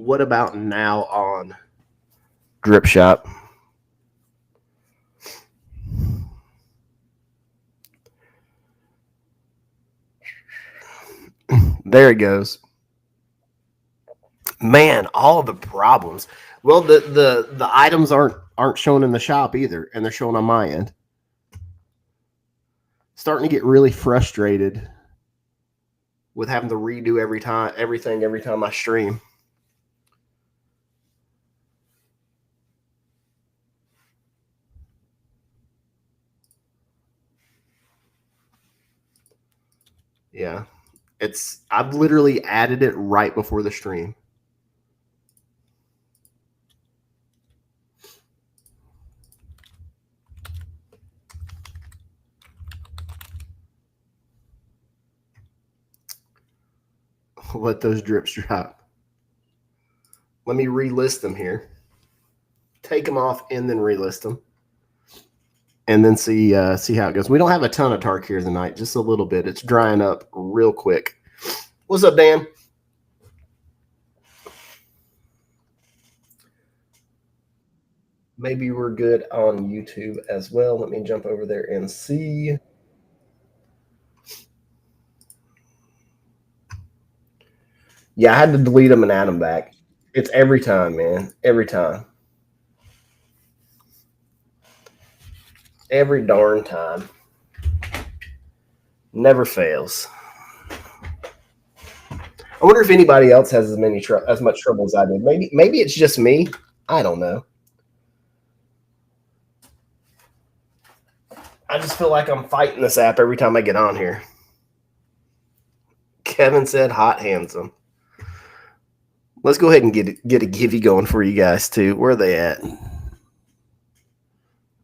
What about now on Dripshop? There it goes. Man, all the problems. Well, the items aren't shown in the shop either, and they're shown on my end. Starting to get really frustrated with having to redo everything every time I stream. Yeah. I've literally added it right before the stream. Let those drips drop. Let me relist them here. Take them off and then relist them. And then see how it goes. We don't have a ton of Tark here tonight, just a little bit. It's drying up real quick. What's up, Dan? Maybe we're good on YouTube as well. Let me jump over there and see. Yeah, I had to delete them and add them back. It's every time, man. Every time. Every darn time. Never fails. I wonder if anybody else has as much trouble as I did. Maybe it's just me. I don't know. I just feel like I'm fighting this app every time I get on here. Kevin said hot handsome. Let's go ahead and get a givey going for you guys too. Where are they at?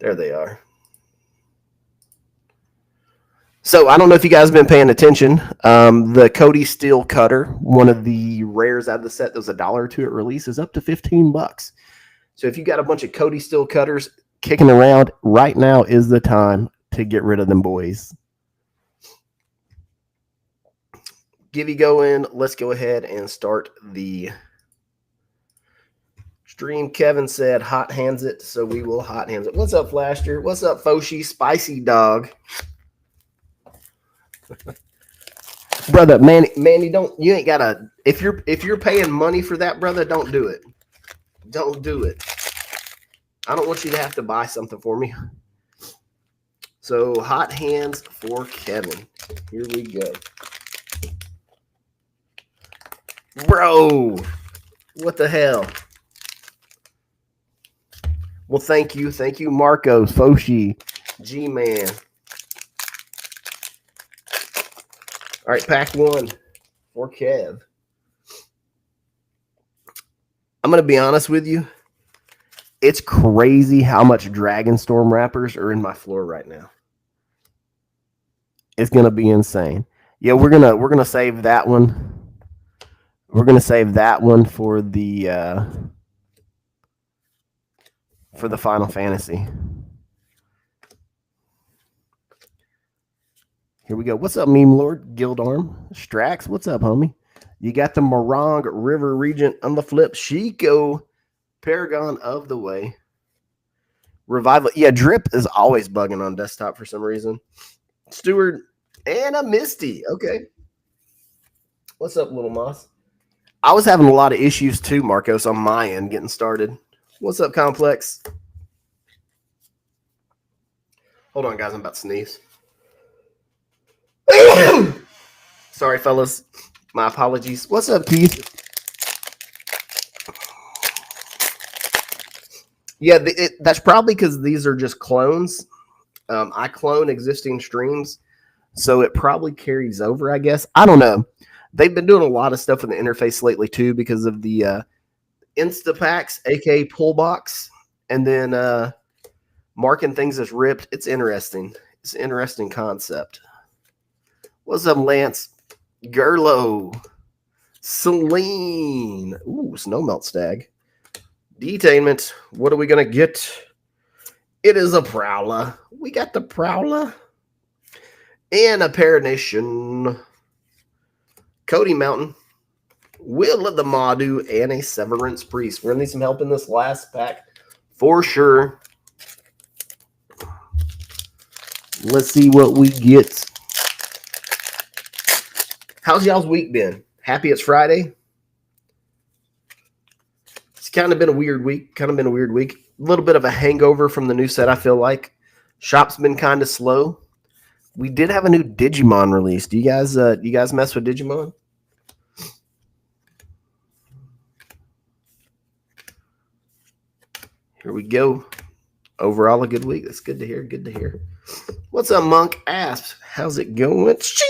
There they are. So I don't know if you guys have been paying attention. The Cody Steel Cutter, one of the rares out of the set that was $1 or $2 at release, is up to $15. So if you got a bunch of Cody Steel Cutters kicking around, right now is the time to get rid of them boys. Givey go in. Let's go ahead and start the stream. Kevin said hot hands it, so we will hot hands it. What's up, Flasher? What's up, Foshi? Spicy dog. Brother, Manny, you ain't gotta. If you're paying money for that, brother, don't do it. Don't do it. I don't want you to have to buy something for me. So hot hands for Kevin. Here we go. Bro, what the hell? Well, thank you, Marco, Foshi, G-Man. All right, pack one for Kev. I'm going to be honest with you. It's crazy how much Dragonstorm wrappers are in my floor right now. It's going to be insane. Yeah, we're going to save that one. We're going to save that one for the Final Fantasy. Here we go. What's up, Meme Lord? Guildarm. Strax, what's up, homie? You got the Morong River Regent on the flip. Chico, Paragon of the Way. Revival. Yeah, Drip is always bugging on desktop for some reason. Stewart and a Misty. Okay. What's up, Little Moss? I was having a lot of issues too, Marcos, on my end getting started. What's up, Complex? Hold on, guys. I'm about to sneeze. Sorry, fellas. My apologies. What's up, Keith? Yeah, that's probably because these are just clones. I clone existing streams, so it probably carries over, I guess. I don't know. They've been doing a lot of stuff in the interface lately, too, because of the Instapacks, a.k.a. pull box, and then marking things as ripped. It's interesting. It's an interesting concept. What's up, Lance? Gerlo. Celine. Ooh, Snowmelt Stag. Detainment. What are we going to get? It is a Prowler. We got the Prowler. And a Paranation. Cody Mountain. Will of the Madu, and a Severance Priest. We're going to need some help in this last pack for sure. Let's see what we get. How's y'all's week been? Happy it's Friday? It's kind of been a weird week. A little bit of a hangover from the new set, I feel like. Shop's been kind of slow. We did have a new Digimon release. Do you guys mess with Digimon? Here we go. Overall, a good week. That's good to hear. What's up, Monk Asps? How's it going? Sheesh!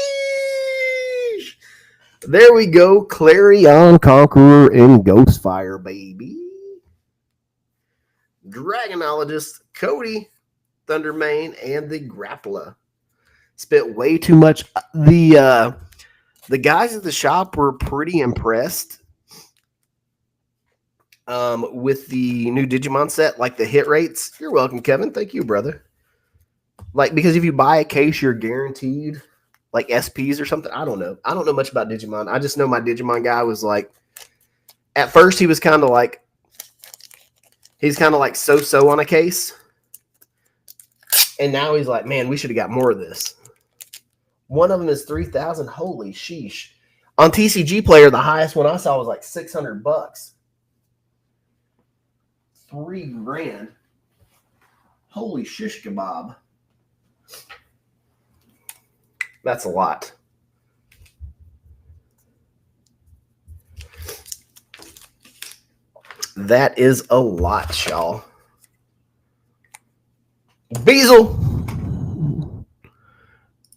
There we go. Clarion Conqueror and Ghostfire, baby. Dragonologist, Cody, Thundermane, and the Grappler. Spent way too much. The guys at the shop were pretty impressed with the new Digimon set, like the hit rates. You're welcome, Kevin. Thank you, brother. Like, because if you buy a case, you're guaranteed like SPs or something. I don't know much about Digimon. I just know my Digimon guy was like, at first he was kind of like so on a case. And now he's like, man, we should have got more of this. One of them is 3,000. Holy sheesh. On TCG Player, the highest one I saw was like $600. $3,000. Holy shish kebab. That's a lot. That is a lot, y'all. Beazle.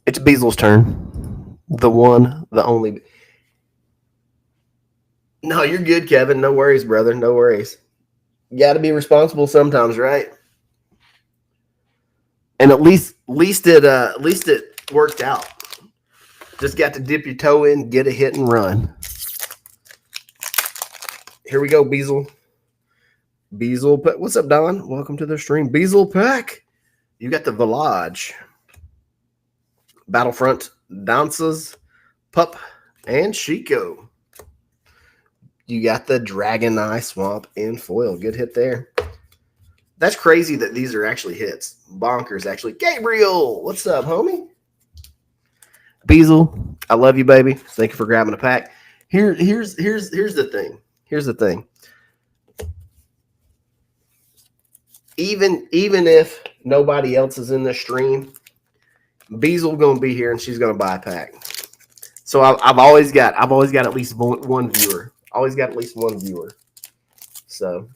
It's Beazle's turn. The one, the only. No, you're good, Kevin. No worries, brother. No worries. You got to be responsible sometimes, right? And at least it worked out. Just got to dip your toe in, get a hit, and run. Here we go, Beazle. What's up, Don? Welcome to the stream. Beazle Pack. You got the Village. Battlefront, Dances, Pup, and Chico. You got the Dragon Eye, Swamp, and Foil. Good hit there. That's crazy that these are actually hits. Bonkers, actually. Gabriel, what's up, homie? Beazle, I love you, baby. Thank you for grabbing a pack. Here's the thing. Here's the thing. Even if nobody else is in the stream, Beazle gonna be here and she's gonna buy a pack. So I've always got at least one viewer. Always got at least one viewer. So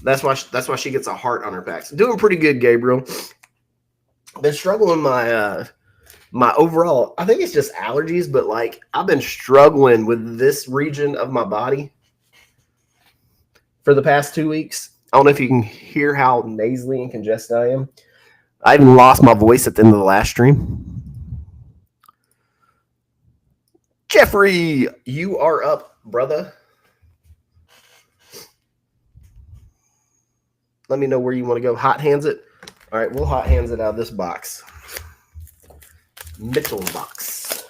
that's why she gets a heart on her packs. Doing pretty good, Gabriel. Been struggling my overall. I think it's just allergies, but like I've been struggling with this region of my body for the past 2 weeks. I don't know if you can hear how nasally and congested I am. I even lost my voice at the end of the last stream. Jeffrey, you are up, brother. Let me know where you want to go. Hot hands it. All right, we'll hot hands it out of this box. Mitchell box.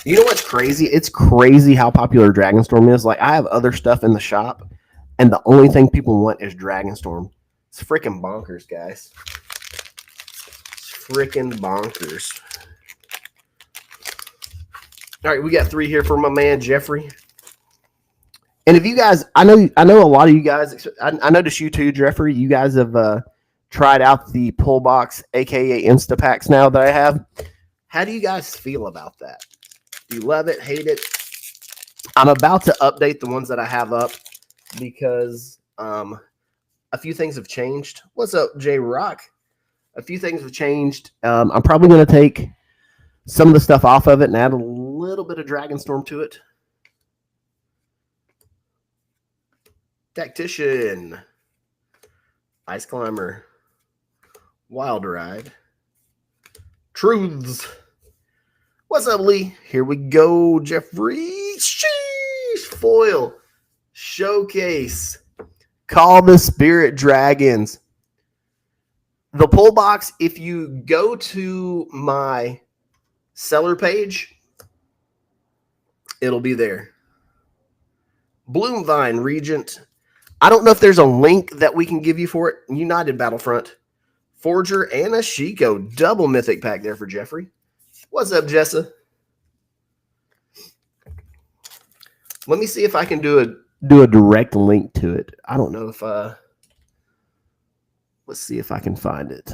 You know what's crazy? It's crazy how popular Dragonstorm is. Like, I have other stuff in the shop, and the only thing people want is Dragonstorm. It's freaking bonkers, guys. It's freaking bonkers. All right, we got 3 here for my man, Jeffrey. And if you guys, I know a lot of you guys, I noticed you too, Jeffrey, you guys have tried out the pull box, aka Instapacks now that I have. How do you guys feel about that? Do you love it, hate it? I'm about to update the ones that I have up because a few things have changed. What's up, J Rock? A few things have changed. I'm probably going to take some of the stuff off of it and add a little bit of Dragonstorm to it. Tactician, Ice Climber, Wild Ride, Truths. What's up, Lee? Here we go, Jeffrey. Sheesh, foil, showcase, Call the Spirit Dragons. The pull box, if you go to my seller page, it'll be there. Bloomvine Regent. I don't know if there's a link that we can give you for it. United Battlefront. Forger and a Chico. Double mythic pack there for Jeffrey. What's up, Jessa? Let me see if I can do a direct link to it. I don't know if let's see if I can find it.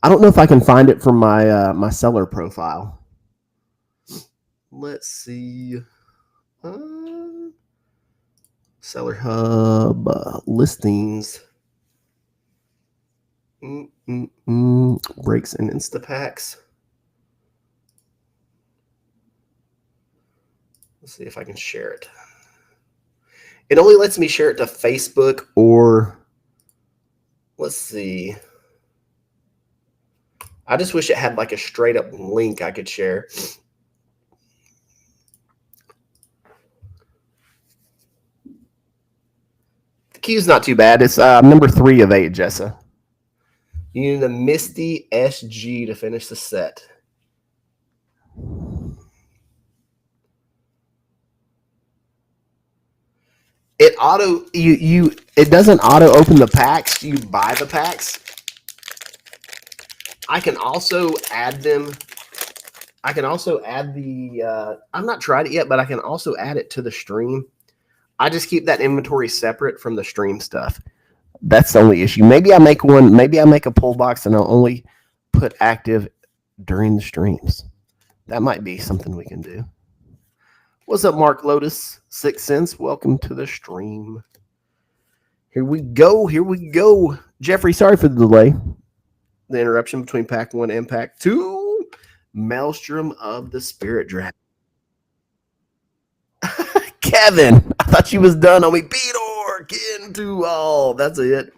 I don't know if I can find it from my my seller profile. Let's see. Seller Hub listings. Breaks and Instapacks. Let's see if I can share it. It only lets me share it to Facebook or, let's see. I just wish it had like a straight up link I could share. The queue's not too bad. It's number 3 of 8, Jessa. You need a Misty SG to finish the set. It it doesn't auto open the packs. You buy the packs. I can also add them. I can also add the I've not tried it yet, but I can also add it to the stream. I just keep that inventory separate from the stream stuff. That's the only issue. Maybe I make one. Maybe I make a pull box and I'll only put active during the streams. That might be something we can do. What's up, Mark Lotus? 6 cents. Welcome to the stream. Here we go. Here we go. Jeffrey, sorry for the delay. The interruption between pack 1 and pack 2. Maelstrom of the Spirit Dragon. Kevin, I thought you was done on me. Beedor, into all. That's it.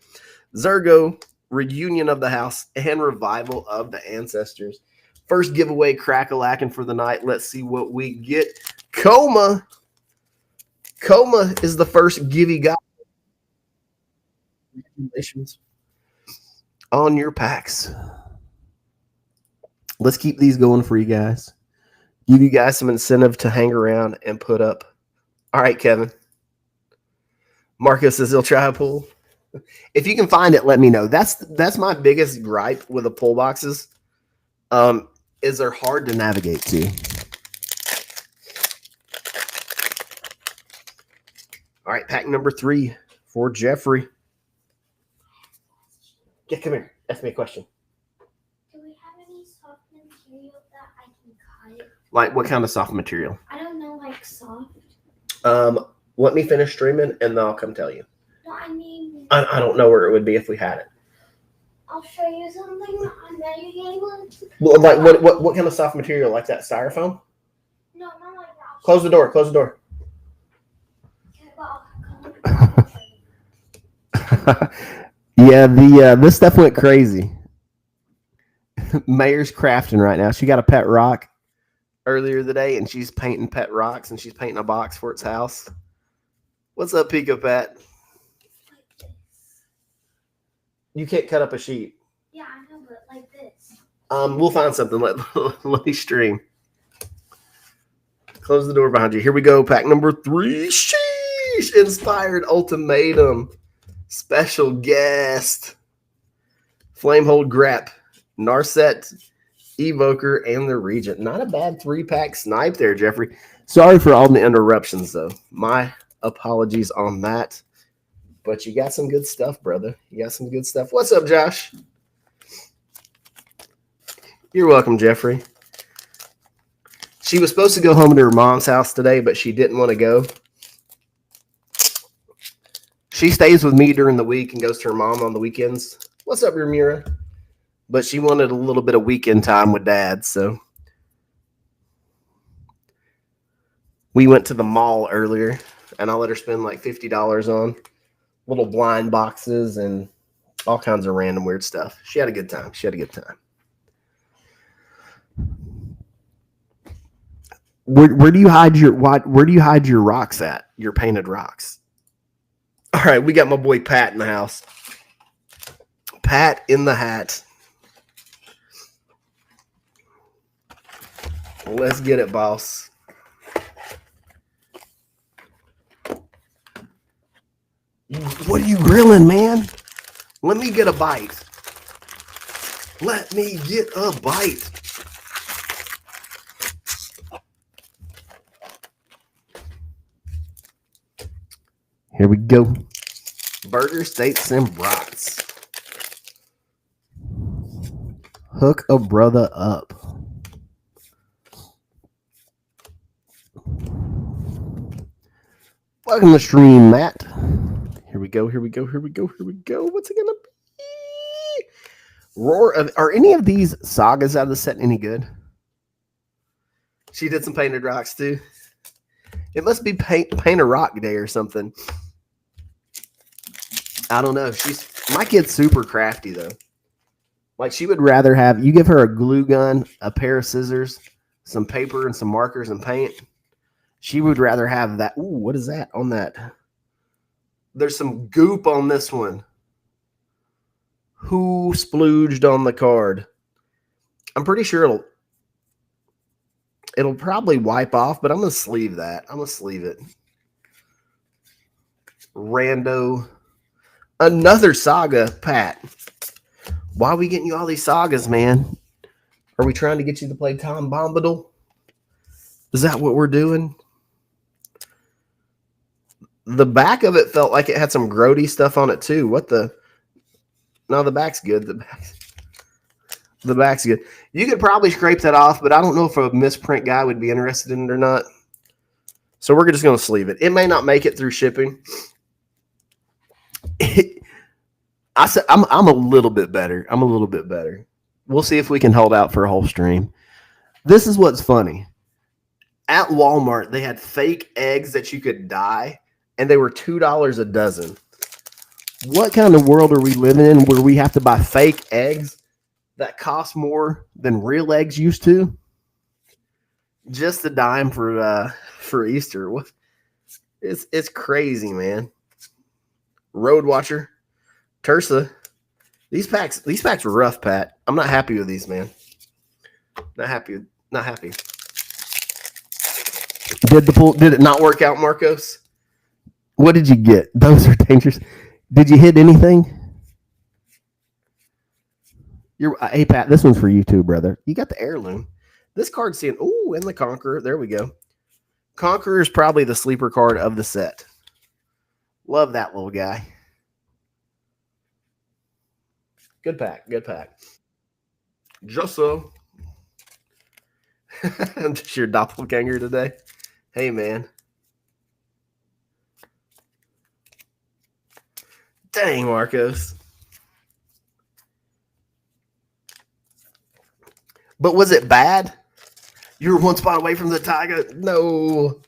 Zergo, Reunion of the House, and Revival of the Ancestors. First giveaway, crack-a-lackin' for the night. Let's see what we get. Coma. Coma is the first give you got. Congratulations on your packs. Let's keep these going for you guys. Give you guys some incentive to hang around and put up. All right, Kevin. Marcus says he'll try a pull. If you can find it, let me know. That's my biggest gripe with the pull boxes. Is they're hard to navigate to. All right, pack number 3 for Jeffrey. Yeah, come here. Ask me a question. Do we have any soft material that I can cut? Like what kind of soft material? I don't know, like soft. Let me finish streaming and then I'll come tell you. No, I mean, I don't know where it would be if we had it. I'll show you something on Metagame. Well, like what kind of soft material? Like that styrofoam? No, not like that. Close the door. Close the door. Okay, well, Yeah, this stuff went crazy. Mayor's crafting right now. She got a pet rock earlier today, and she's painting pet rocks, and she's painting a box for its house. What's up, Pico Pat? like this. You can't cut up a sheet. Yeah, I know, but like this. We'll find something. Let me stream. Close the door behind you. Here we go. Pack number 3. Sheesh! Inspired Ultimatum. Special guest. Flamehold Grap. Narset. Evoker. And the Regent. Not a bad 3-pack snipe there, Jeffrey. Sorry for all the interruptions, though. My apologies on that. But you got some good stuff, brother. You got some good stuff. What's up, Josh? You're welcome, Jeffrey. She was supposed to go home to her mom's house today, but she didn't want to go. She stays with me during the week and goes to her mom on the weekends. What's up, Ramira? But she wanted a little bit of weekend time with Dad, so we went to the mall earlier, and I let her spend like $50 on little blind boxes and all kinds of random weird stuff. She had a good time. She had a good time. Where do you hide your rocks at? Your painted rocks. All right, we got my boy Pat in the house. Pat in the hat. Let's get it, boss. What are you grilling, man? Let me get a bite. Let me get a bite. Here we go. Burger, steaks, and brats. Hook a brother up. Welcome to the stream, Matt. Here we go. Here we go. Here we go. Here we go. What's it gonna be? Roar. Are any of these sagas out of the set any good? She did some painted rocks too. It must be paint a rock day or something. I don't know. My kid's super crafty though. Like she would rather have you give her a glue gun, a pair of scissors, some paper, and some markers and paint. She would rather have that. Ooh, what is that on that? There's some goop on this one. Who splooged on the card? I'm pretty sure it'll probably wipe off, but I'm going to sleeve that. I'm going to sleeve it. Rando. Another saga, Pat. Why are we getting you all these sagas, man? Are we trying to get you to play Tom Bombadil? Is that what we're doing? The back of it felt like it had some grody stuff on it too. What the? No, the back's good. The back's good. You could probably scrape that off, but I don't know if a misprint guy would be interested in it or not. So we're just going to sleeve it. It may not make it through shipping. I said I'm a little bit better. I'm a little bit better. We'll see if we can hold out for a whole stream. This is what's funny. At Walmart, they had fake eggs that you could dye, and they were $2 a dozen. What kind of world are we living in where we have to buy fake eggs that cost more than real eggs used to? Just a dime for Easter. It's crazy, man. Road Watcher, Tersa. These packs were rough, Pat. I'm not happy with these, man. Not happy. Did it not work out, Marcos? What did you get? Those are dangerous. Did you hit anything? Hey, Pat, this one's for you too, brother. You got the heirloom. This card's seeing, and the Conqueror. There we go. Conqueror is probably the sleeper card of the set. Love that little guy. Good pack. Just so. I'm just your doppelganger today. Hey, man. Dang, Marcos. But was it bad? You were one spot away from the tiger? No.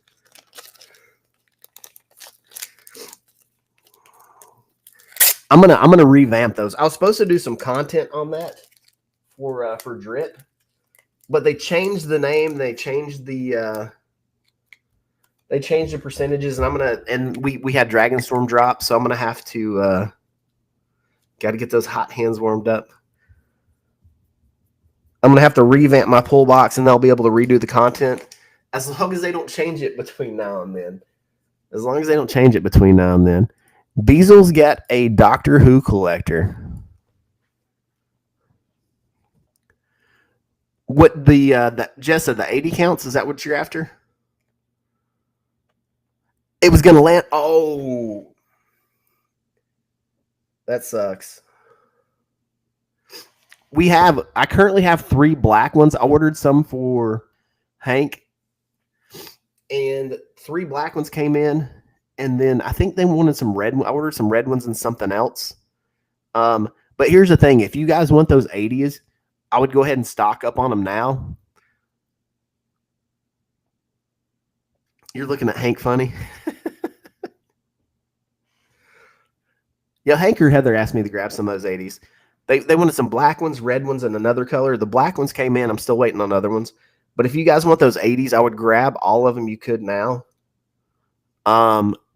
I'm gonna revamp those. I was supposed to do some content on that for Drip, but they changed the name. They changed the percentages, and we had Dragonstorm drop, so I'm gonna have to got to get those hot hands warmed up. I'm gonna have to revamp my pull box, and they'll be able to redo the content as long as they don't change it between now and then. Beasel's got a Doctor Who collector. What Jessa, the 80 counts? Is that what you're after? It was going to land. Oh, that sucks. I currently have 3 black ones. I ordered some for Hank, and 3 black ones came in. And then I think they wanted some red. I ordered some red ones and something else. But here's the thing. If you guys want those 80s, I would go ahead and stock up on them now. You're looking at Hank funny. Yeah, Hank or Heather asked me to grab some of those 80s. They wanted some black ones, red ones, and another color. The black ones came in. I'm still waiting on other ones. But if you guys want those 80s, I would grab all of them you could now.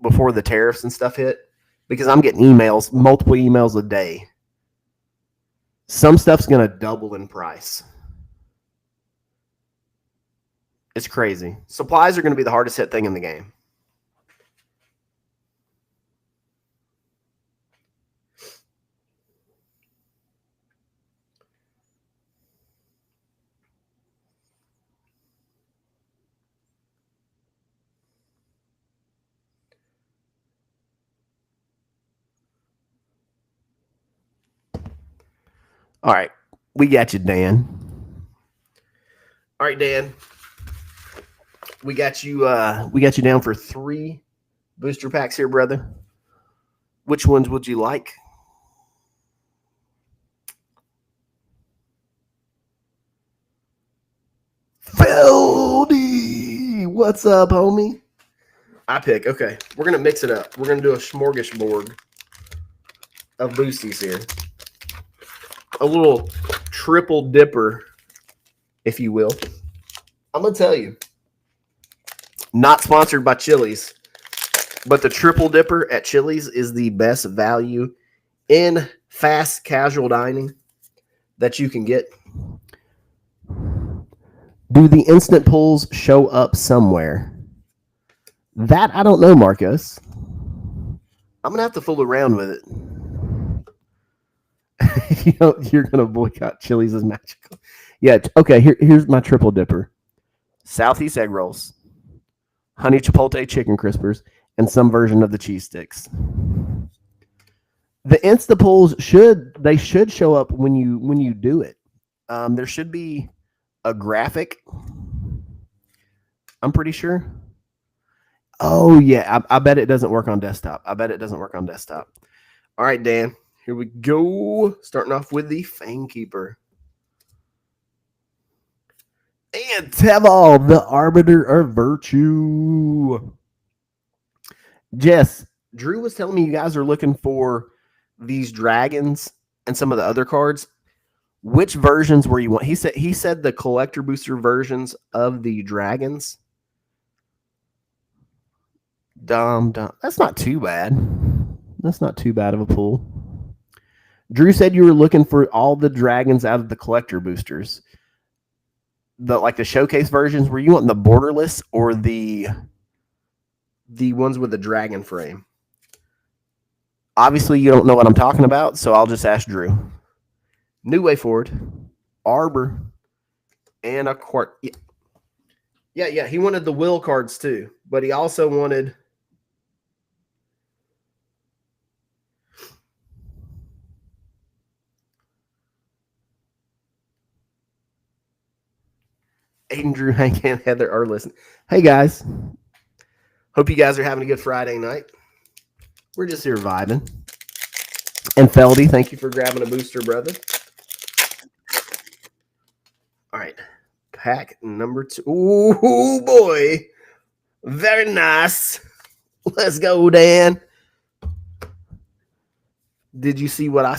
Before the tariffs and stuff hit, because I'm getting emails, multiple emails a day Some stuff's going to double in price. It's crazy. Supplies are going to be the hardest hit thing in the game. All right. We got you, Dan. All right, Dan. We got you down for 3 booster packs here, brother. Which ones would you like? Feldy, what's up, homie? I pick. Okay, we're gonna mix it up. We're gonna do a smorgasbord of boosties here. A little triple dipper, if you will. I'm gonna tell you, not sponsored by Chili's, but the triple dipper at Chili's is the best value in fast casual dining that you can get. Do the instant pulls show up somewhere? That I don't know, Marcos. I'm gonna have to fool around with it. You're gonna boycott Chili's as magical. Yeah. Okay. Here's my triple dipper: Southeast egg rolls, honey chipotle chicken crispers, and some version of the cheese sticks. The insta pulls should show up when you do it. There should be a graphic. I'm pretty sure. Oh yeah, I bet it doesn't work on desktop. All right, Dan. Here we go. Starting off with the Fang Keeper. And Teval, the Arbiter of Virtue. Jess, Drew was telling me you guys are looking for these dragons and some of the other cards. Which versions were you want? He said the collector booster versions of the dragons. That's not too bad. That's not too bad of a pull. Drew said you were looking for all the dragons out of the collector boosters. The showcase versions. Were you wanting the borderless or the ones with the dragon frame? Obviously, you don't know what I'm talking about, so I'll just ask Drew. New Way Forward, Arbor, and a Quart. Yeah. He wanted the will cards too, but he also wanted. Aiden, Drew, Hank, and Heather are listening. Hey, guys. Hope you guys are having a good Friday night. We're just here vibing. And Feldy, thank you for grabbing a booster, brother. All right. Pack number 2. Ooh, boy. Very nice. Let's go, Dan. Did you see what I...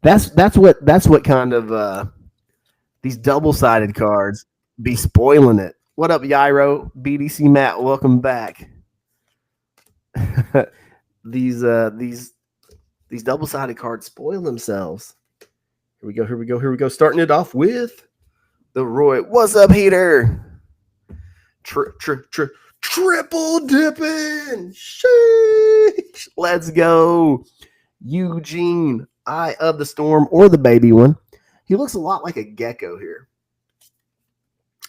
That's what kind of... these double-sided cards be spoiling it. What up, Yairo? BDC Matt, welcome back. These double-sided cards spoil themselves. Here we go. Starting it off with the Roy. What's up, Heater? Triple dipping. Sheesh. Let's go. Eugene, Eye of the Storm, or the baby one. He looks a lot like a gecko here.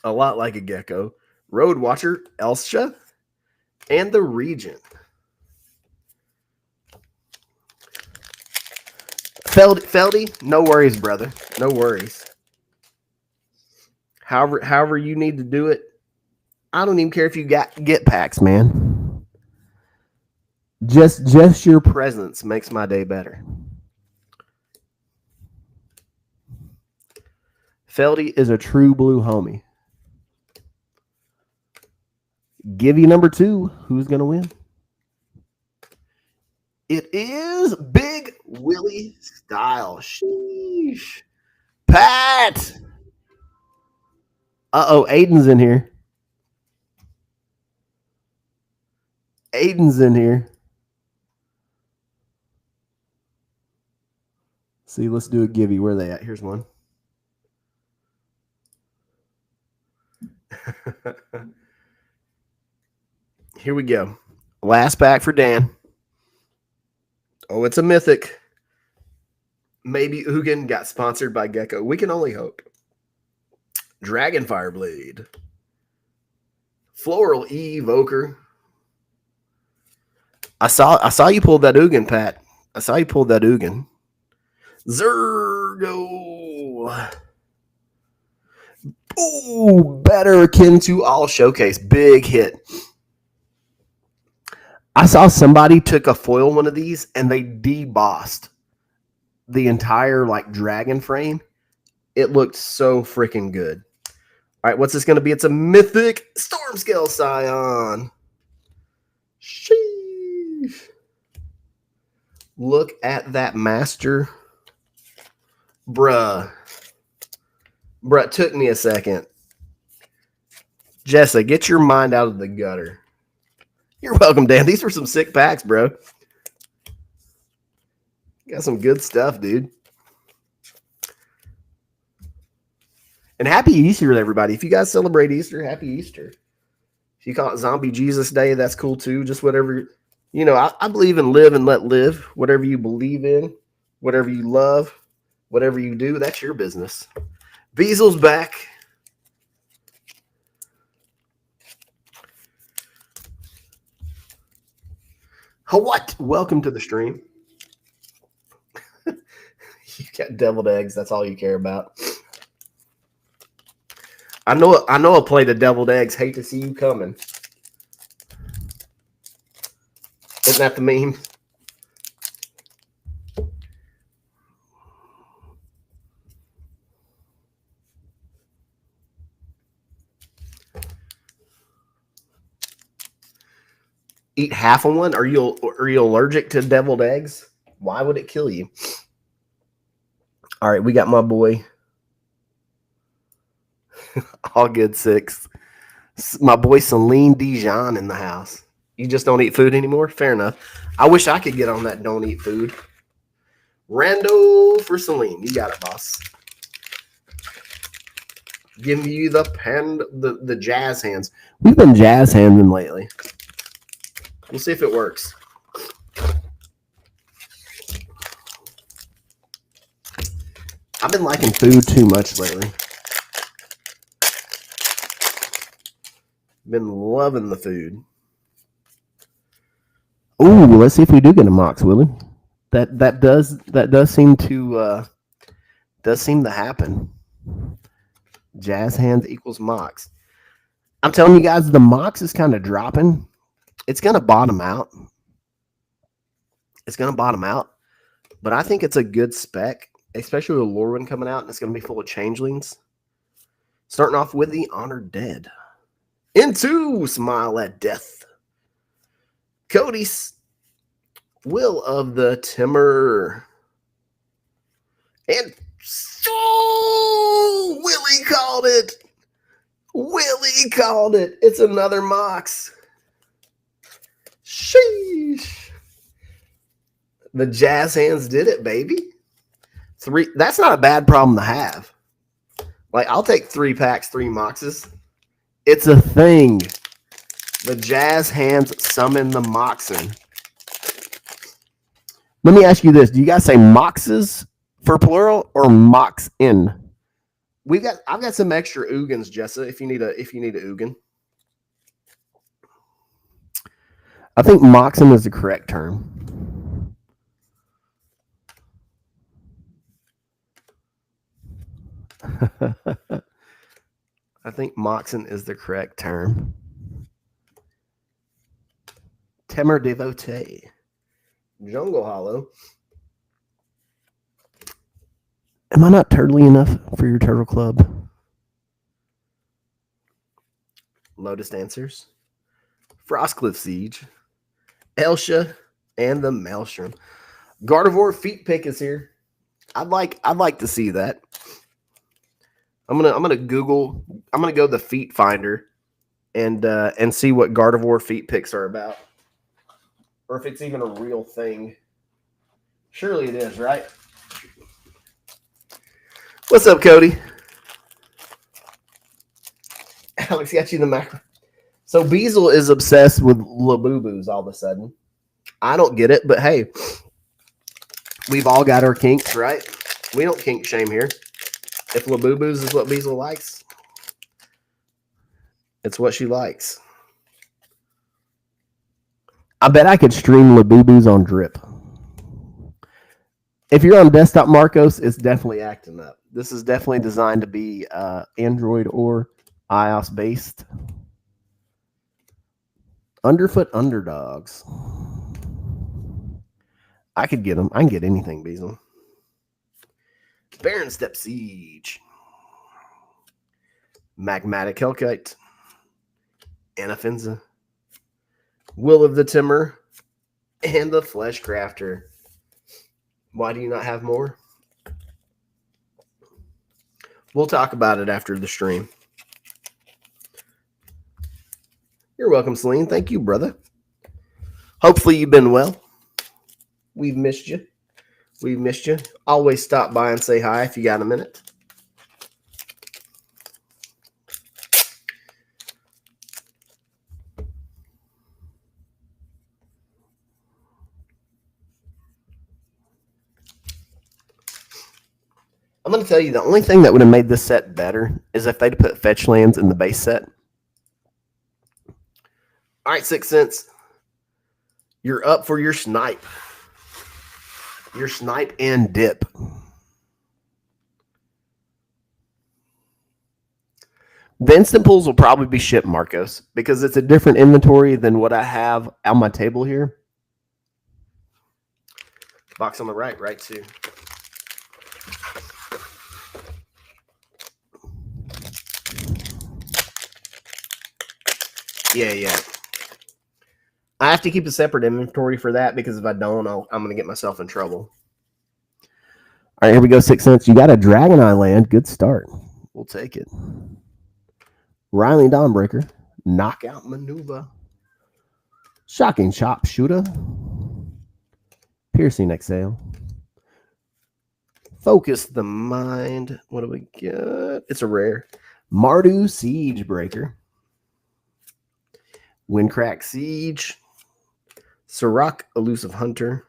A lot like a gecko. Road Watcher, Elsha, and the Regent. Feldy, no worries, brother. No worries. However you need to do it. I don't even care if you get packs, man. Just your presence makes my day better. Feldy is a true blue homie. Give you number 2. Who's going to win? It is Big Willie Style. Sheesh. Pat. Uh-oh, Aiden's in here. See, let's do a givey. Where are they at? Here's one. Here we go. Last pack for Dan. Oh, it's a mythic. Maybe Ugin got sponsored by Gecko. We can only hope. Dragonfire Blade. Floral Evoker. I saw you pull that Ugin, Pat. I saw you pull that Ugin. Zergo. Ooh, better akin to all showcase. Big hit. I saw somebody took a foil one of these and they debossed the entire like dragon frame. It looked so freaking good. All right, what's this going to be? It's a mythic Stormscale Scion. Sheesh. Look at that master. Bruh, it took me a second. Jessa, get your mind out of the gutter. You're welcome, Dan. These were some sick packs, bro. Got some good stuff, dude. And happy Easter, everybody. If you guys celebrate Easter, happy Easter. If you call it Zombie Jesus Day, that's cool too. Just whatever, you know, I believe in live and let live. Whatever you believe in, whatever you love, whatever you do, that's your business. Beasel's back. What? Welcome to the stream. You got deviled eggs. That's all you care about. I know a plate of deviled eggs. Hate to see you coming. Isn't that the meme? Eat half of one? Are you allergic to deviled eggs? Why would it kill you? All right, we got my boy. All good, 6. My boy Celine Dijon in the house. You just don't eat food anymore? Fair enough. I wish I could get on that don't eat food. Rando for Celine. You got it, boss. Give you the jazz hands. We've been jazz handing lately. We'll see if it works. I've been liking food too much lately. Been loving the food. Ooh, let's see if we do get a Mox, Willie. That does seem to happen. Jazz hands equals Mox. I'm telling you guys, the Mox is kind of dropping. It's going to bottom out. But I think it's a good spec, especially with Lorwyn coming out, and it's going to be full of changelings. Starting off with the Honored Dead. Into Smile at Death. Cody's Will of the Timur. And Willie called it. It's another Mox. Sheesh. The jazz hands did it, baby. 3. That's not a bad problem to have. Like, I'll take 3 packs, 3 Moxes. It's a thing. The jazz hands summon the Moxen. Let me ask you this. Do you guys say Moxes for plural or Moxen? I've got some extra Ugins, Jessa, if you need a Ugin. I think Moxen is the correct term. I think Moxen is the correct term. Temur Devotee. Jungle Hollow. Am I not turtly enough for your turtle club? Lotus Dancers. Frostcliff Siege. Elsha and the Maelstrom. Gardevoir Feet Pick is here. I'd like to see that. I'm gonna go to the Feet Finder and see what Gardevoir Feet Picks are about. Or if it's even a real thing. Surely it is, right? What's up, Cody? Alex got you the macro. So Beazle is obsessed with Labubus all of a sudden. I don't get it, but hey, we've all got our kinks, right? We don't kink shame here. If Labubus is what Beazle likes, it's what she likes. I bet I could stream Labubus on Drip. If you're on desktop, Marcos, it's definitely acting up. This is definitely designed to be Android or iOS based. Underfoot Underdogs. I could get them. I can get anything, Beazle. Baron Step Siege. Magmatic Hellkite. Anafenza. Will of the Timber. And the Flesh Crafter. Why do you not have more? We'll talk about it after the stream. You're welcome, Celine. Thank you, brother. Hopefully you've been well. We've missed you. We've missed you. Always stop by and say hi if you got a minute. I'm going to tell you, the only thing that would have made this set better is if they'd put fetch lands in the base set. All right, 6 cents. You're up for your snipe. Your snipe and dip. The instant pulls will probably be shipped, Marcos, because it's a different inventory than what I have on my table here. Box on the right, right too. Yeah. I have to keep a separate inventory for that because if I don't, I'm going to get myself in trouble. All right, here we go, 6 cents. You got a Dragon Eye land. Good start. We'll take it. Riley Dawnbreaker. Knockout Maneuver. Shocking Chop Shooter. Piercing Exhale. Focus the Mind. What do we get? It's a rare. Mardu Siege Breaker. Windcrack Siege. Sirach Elusive Hunter.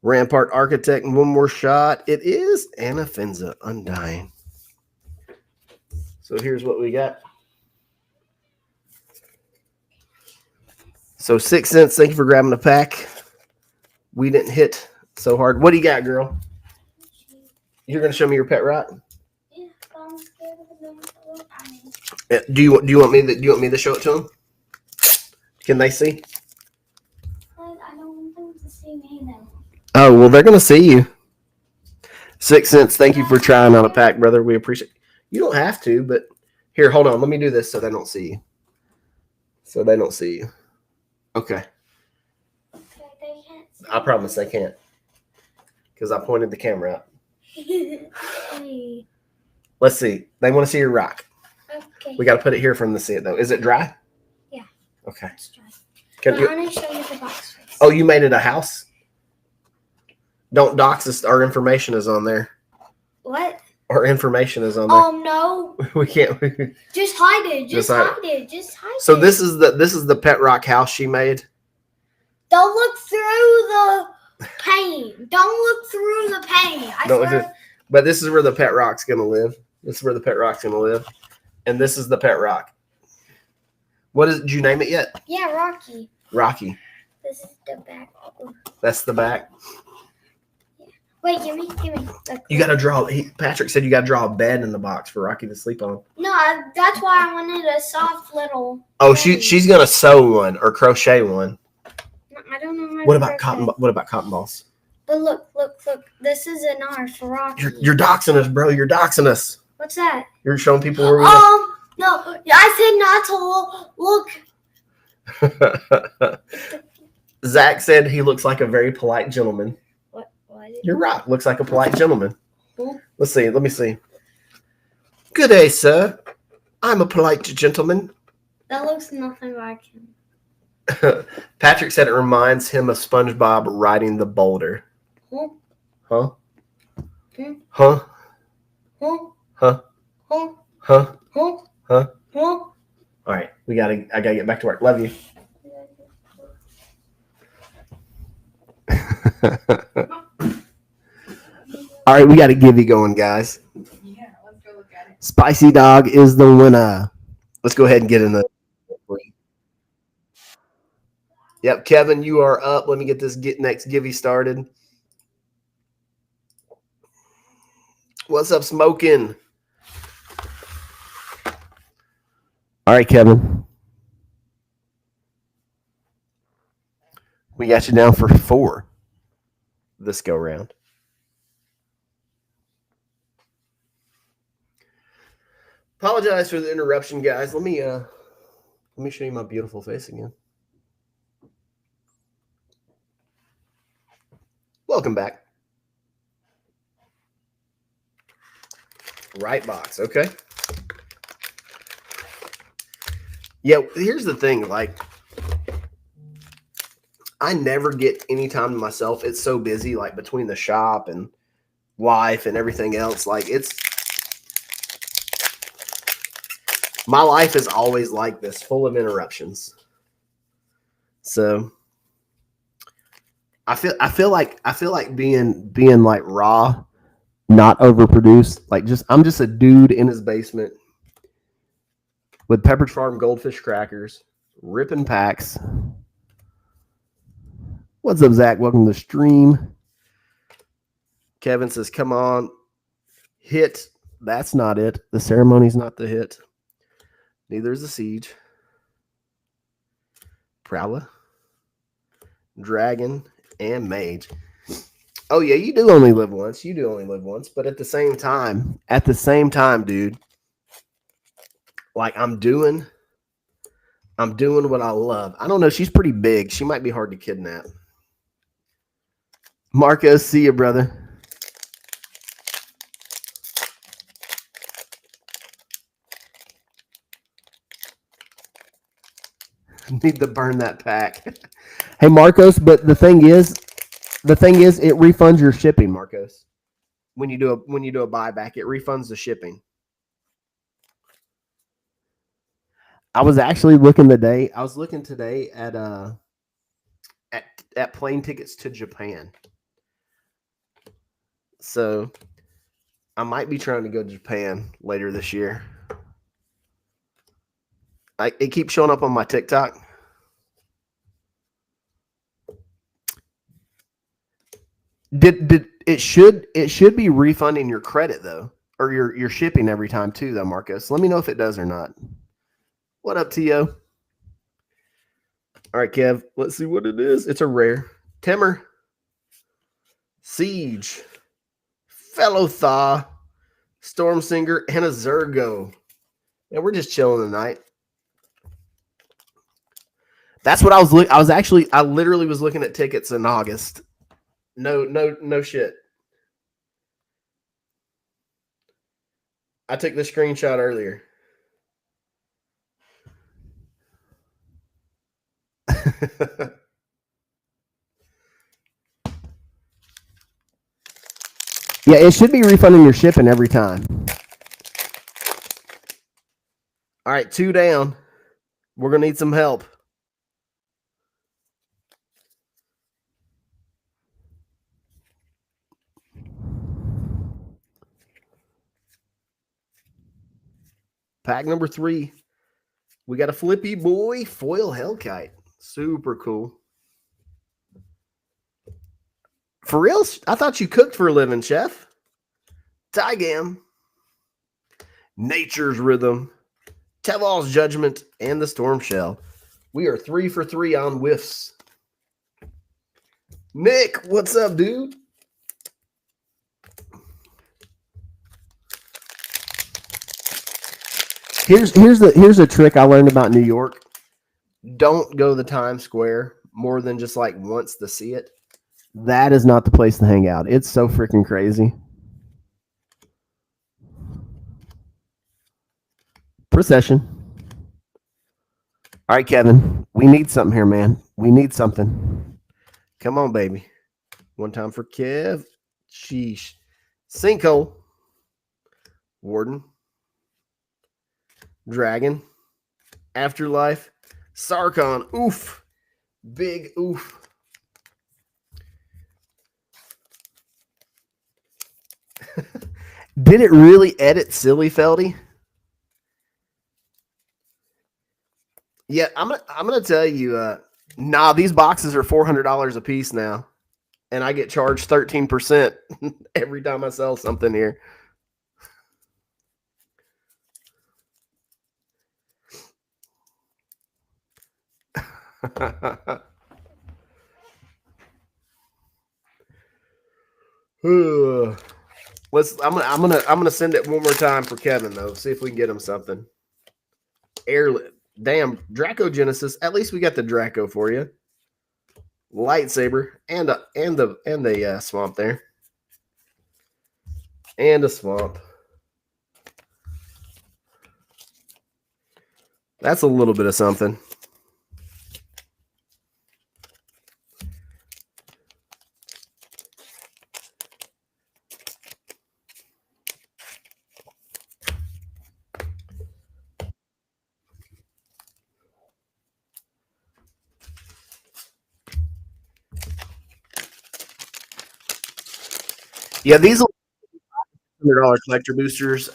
Rampart Architect. One more shot. It is Anafenza Undying. So here's what we got. So 6 cents. Thank you for grabbing the pack. We didn't hit so hard. What do you got, girl? You're gonna show me your pet rock? Yeah, I'm scared of the little eye. Do you want me to show it to them? Can they see? But I don't want them to see me though. Oh well, they're gonna see you. 6 cents. Thank you for trying on a pack, brother. We appreciate it. You don't have to, but here, hold on. Let me do this so they don't see you. So they don't see you. Okay. Okay, they can't see I promise they can't. Because I pointed the camera out. Hey. Let's see. They want to see your rock. Okay. We got to put it here for them to see it, though. Is it dry? Yeah. Okay. It's dry. Can But you, I want to show you the box first. oh, you made it a house? Don't dox us. Our information is on there. What? Our information is on there. No. We can't. Just hide it. Just hide hide it. Just hide So it. this is the pet rock house she made. Don't look through the paint. Don't look through the paint. But this is where the pet rock's gonna live. This is where the pet rock's gonna live, and this is the pet rock. What is? Did you name it yet? Yeah, Rocky. Rocky. This is the back. That's the back. Wait, give me. Look. You got to draw. Patrick said you got to draw a bed in the box for Rocky to sleep on. No, that's why I wanted a soft little. Oh, bed. she's gonna sew one or crochet one. No, I don't know. What about cotton? What about cotton balls? But look. This is an R for Rocky. You're doxing us, bro. You're doxing us. What's that? You're showing people where we No. I said not to look. Zach said he looks like a very polite gentleman. What? You're right. Looks like a polite gentleman. Who? Let's see. Let me see. Good day, sir. I'm a polite gentleman. That looks nothing like him. Patrick said it reminds him of SpongeBob riding the boulder. Huh? Huh? Hmm? Huh? Huh? Huh? Huh? Huh? Huh? Huh? Huh? All right. I gotta get back to work. Love you. All right, we got a Gibby going, guys. Yeah, let's go look at it. Spicy Dog is the winner. Let's go ahead and get in the. Yep, Kevin, you are up. Let me get this next Gibby started. What's up, smoking? All right, Kevin. We got you down for 4 this go round. Apologize for the interruption, guys. Let me show you my beautiful face again. Welcome back. Right box, okay. Yeah, here's the thing, like I never get any time to myself. It's so busy, like between the shop and life and everything else. Like my life is always like this, full of interruptions. So I feel like being like raw, not overproduced. Like I'm just a dude in his basement with Pepperidge Farm goldfish crackers, ripping packs. What's up, Zach? Welcome to the stream. Kevin says, come on, hit. That's not it. The ceremony's not the hit. Neither is the siege. Prowler, Dragon, and Mage. Oh, yeah, you do only live once. You do only live once. But at the same time, dude, like I'm doing what I love. I don't know. She's pretty big. She might be hard to kidnap. Marcos, see you, brother. Need to burn that pack. Hey, Marcos, but the thing is, it refunds your shipping, Marcos. When you do a buyback, it refunds the shipping. I was actually looking today. I was looking today at plane tickets to Japan. So I might be trying to go to Japan later this year. It keeps showing up on my TikTok. Did it should be refunding your credit though, or your shipping every time too though, Marcus. Let me know if it does or not. What up, Tio? All right, Kev. Let's see what it is. It's a rare. Timmer, Siege, Fellow Thaw, Storm Singer, and a Zergo. And we're just chilling tonight. That's what I was looking. I literally was looking at tickets in August. No shit. I took the screenshot earlier. Yeah, it should be refunding your shipping every time. All right, 2 down. We're going to need some help. Pack number 3. We got a Flippy Boy foil Hellkite. Super cool. For real? I thought you cooked for a living, chef. Tygam. Nature's Rhythm. Teval's Judgment, and the Storm Shell. We are 3 for 3 on whiffs. Nick, what's up, dude? Here's a trick I learned about New York. Don't go to the Times Square more than just like once to see it. That is not the place to hang out. It's so freaking crazy. Procession. All right, Kevin. We need something here, man. We need something. Come on, baby. One time for Kev. Sheesh. Sinkhole. Warden, Dragon, Afterlife, Sarkon. Oof. Big oof. Did it really edit Silly Feldy? Yeah, I'm gonna tell you, nah, these boxes are $400 a piece now. And I get charged 13% every time I sell something here. I'm gonna send it one more time for Kevin though. See if we can get him something. Airlit. Damn, Draco Genesis. At least we got the Draco for you. Lightsaber and a swamp there. And a swamp. That's a little bit of something. Yeah, these will $100 collector boosters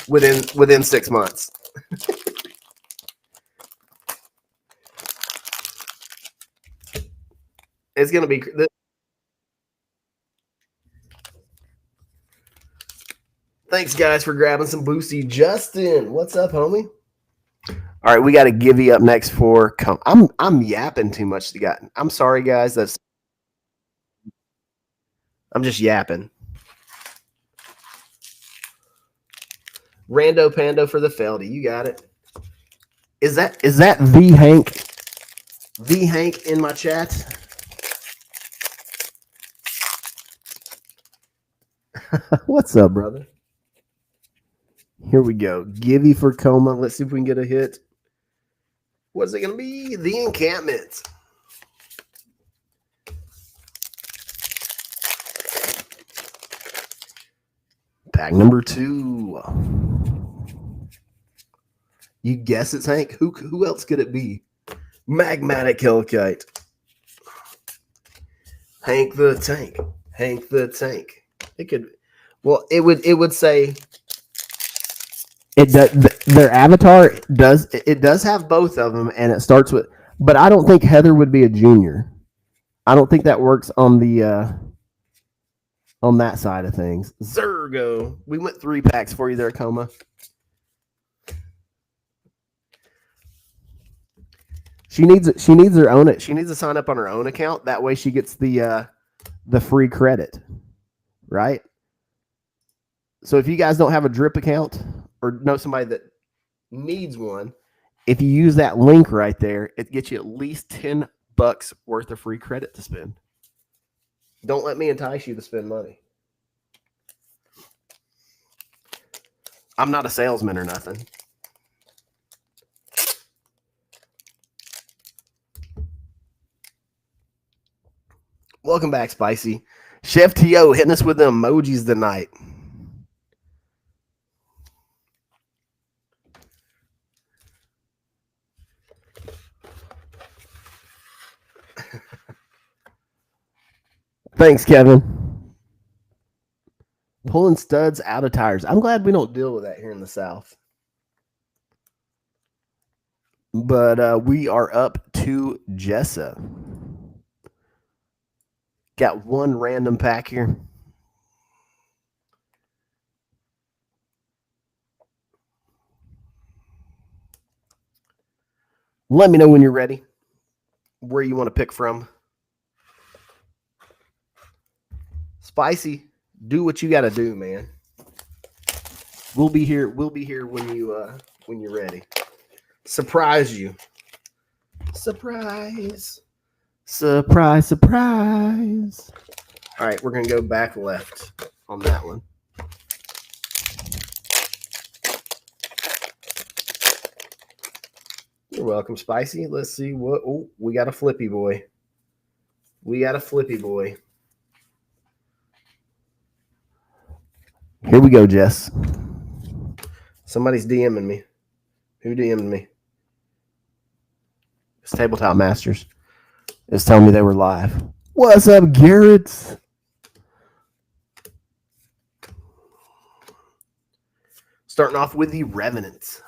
within 6 months. It's gonna be. Thanks, guys, for grabbing some boosty. Justin, what's up, homie? All right, we got a Givey up next for. I'm yapping too much to get. I'm sorry, guys. I'm just yapping. Rando Pando for the Feldy. You got it. Is that the Hank? The Hank in my chat? What's up, brother? Here we go. Givey for Coma. Let's see if we can get a hit. What's it going to be? The Encampment. Pack number 2. You guess it's Hank? Who else could it be? Magmatic Hellkite. Hank the Tank. Hank the Tank. It could. Well, it would say. It does, their avatar does have both of them, and it starts with. But I don't think Heather would be a junior. I don't think that works on the on that side of things. Zergo. We went 3 packs for you there, Coma. She needs her own. She needs to sign up on her own account. That way, she gets the free credit, right? So if you guys don't have a Drip account or know somebody that needs one, if you use that link right there, it gets you at least $10 worth of free credit to spend. Don't let me entice you to spend money. I'm not a salesman or nothing. Welcome back, Spicy. Chef T.O. hitting us with the emojis tonight. Thanks, Kevin. Pulling studs out of tires. I'm glad we don't deal with that here in the South. But we are up to Jessa. Got one random pack here. Let me know when you're ready. Where you want to pick from. Spicy, do what you got to do, man. We'll be here. We'll be here when you're ready. Surprise you. Surprise. Surprise, surprise. All right, we're going to go back left on that one. You're welcome, Spicy. Let's see what. Oh, we got a flippy boy. We got a flippy boy. we go, Jess. Somebody's DMing me. Who DM'd me? It's Tabletop Masters. It's telling me they were live. What's up, Garrett? Starting off with the Revenants.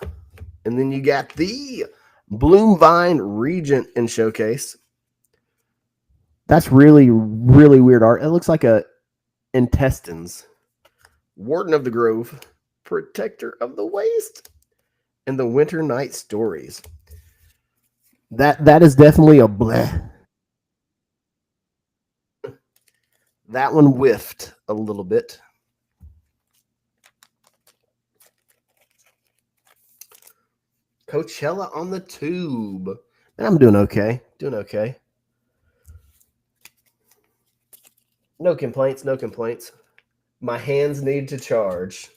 And then you got the Bloomvine Regent in Showcase. That's really, really weird art. It looks like a intestines. Warden of the Grove. Protector of the Waste. And the Winter Night Stories. That is definitely a bleh. That one whiffed a little bit. Coachella on the tube. And I'm doing okay. Doing okay. No complaints, no complaints. My hands need to charge.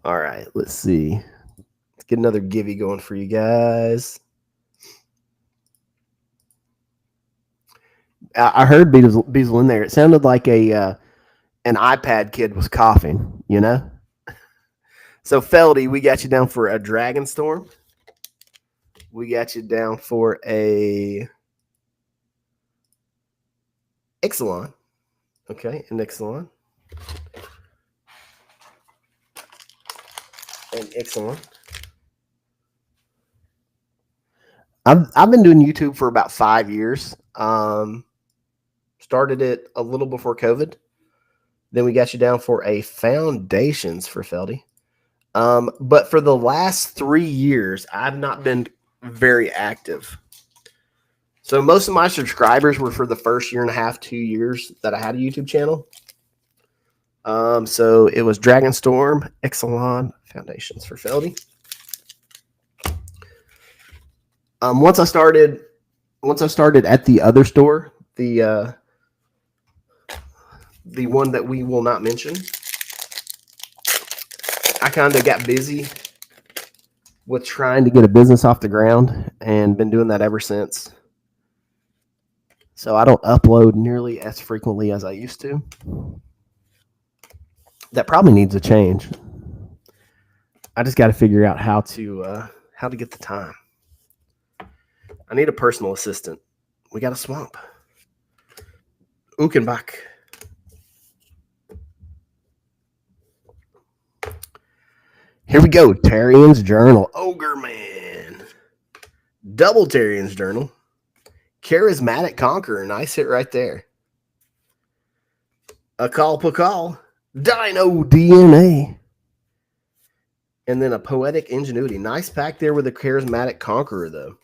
All right, let's see. Let's get another givey going for you guys. I heard Beazle in there. It sounded like an iPad kid was coughing, you know? So, Feldy, we got you down for a Dragonstorm. We got you down for a Ixalan. Okay, an Ixalan. An Ixalan. I've been doing YouTube for about 5 years. Started it a little before COVID. Then we got you down for a Foundations for Feldy. But for the last 3 years, I've not been very active. So most of my subscribers were for the first year and a half, 2 years that I had a YouTube channel. So it was Dragonstorm, Ixalan, Foundations for Feldy. Once I started at the other store, the one that we will not mention, I kind of got busy with trying to get a business off the ground and been doing that ever since. So I don't upload nearly as frequently as I used to. That probably needs a change. I just got to figure out how to get the time. I need a personal assistant. We got a swamp. Ukenbach. Here we go. Tarian's Journal. Ogre Man. Double Tarian's Journal. Charismatic Conqueror. Nice hit right there. A Call Pakal. Dino DNA. And then a Poetic Ingenuity. Nice pack there with a Charismatic Conqueror, though.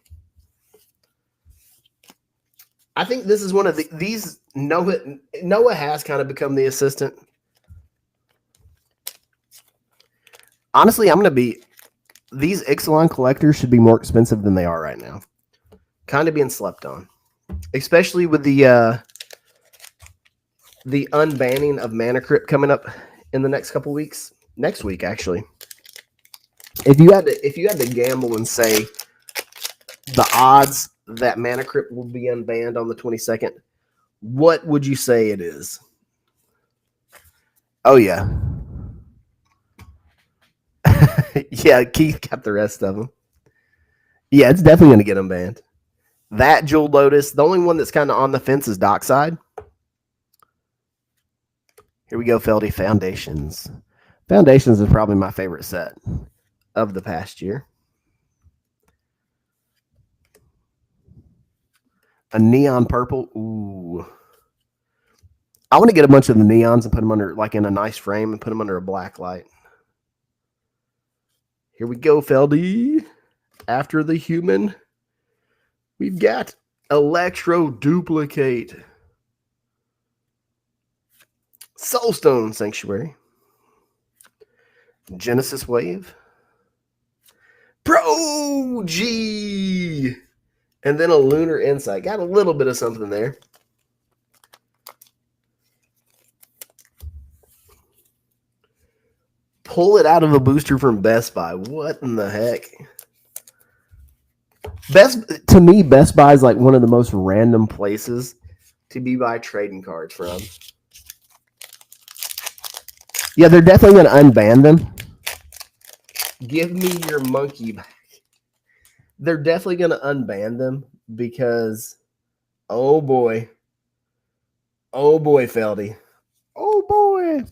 I think this is one of these. Noah has kind of become the assistant. Honestly, these Ixalan collectors should be more expensive than they are right now. Kind of being slept on. Especially with the unbanning of Mana Crypt coming up in the next couple weeks. Next week, actually. If you had to gamble and say the odds that Mana Crypt will be unbanned on the 22nd, what would you say it is? Oh, yeah. Yeah, Keith got the rest of them. Yeah, it's definitely going to get them banned. That Jewel Lotus, the only one that's kind of on the fence is Dockside. Here we go, Feldy. Foundations. Foundations is probably my favorite set of the past year. A neon purple. Ooh. I want to get a bunch of the neons and put them under, like in a nice frame and put them under a black light. Here we go, Feldy. After the human, we've got Electro Duplicate. Soulstone Sanctuary. Genesis Wave. Pro G. And then a Lunar Insight. Got a little bit of something there. pull it out of a booster from Best Buy. What in the heck? To me, Best Buy is like one of the most random places to be buy trading cards from. Yeah, they're definitely going to unban them. Give me your monkey back. They're definitely going to unban them because, oh boy, Feldy. Oh boy.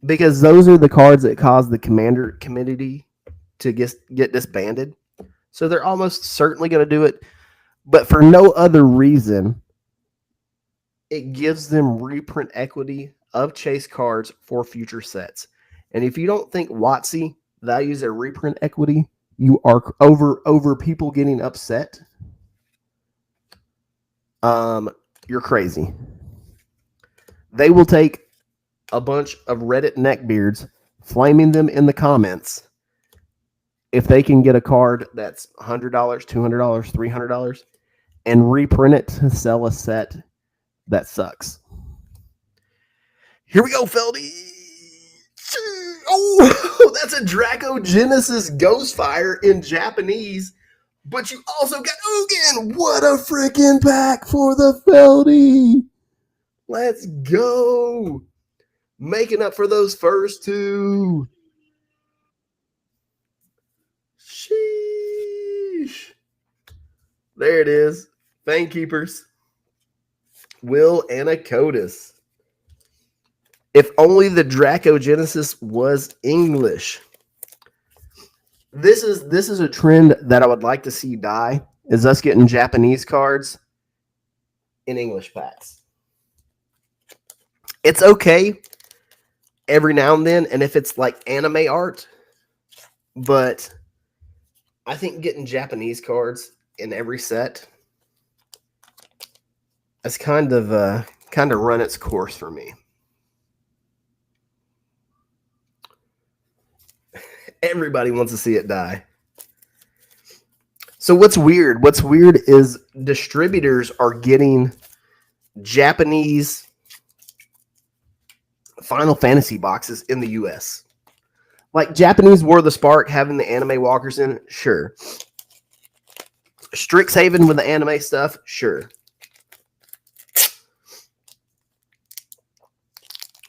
Because those are the cards that cause the commander committee to get disbanded. So they're almost certainly going to do it. But for no other reason, it gives them reprint equity of chase cards for future sets. And if you don't think WotC values their reprint equity, you are over people getting upset. You're crazy. They will take a bunch of Reddit neckbeards, flaming them in the comments if they can get a card that's $100, $200, $300, and reprint it to sell a set that sucks. Here we go, Feldy. Oh, that's a Draco Genesis Ghostfire in Japanese. But you also got Ugin. What a freaking pack for the Feldy. Let's go. Making up for those first two. Sheesh. There it is. Fang Keepers. Will Anacotis. If only the Draco Genesis was English. This is a trend that I would like to see die, is us getting Japanese cards in English packs. It's okay every now and then, and if it's like anime art, but I think getting Japanese cards in every set has kind of run its course for me. Everybody wants to see it die. So what's weird? What's weird is distributors are getting Japanese Final Fantasy boxes in the US. Like Japanese War of the Spark having the anime walkers in it, sure. Strixhaven with the anime stuff, sure.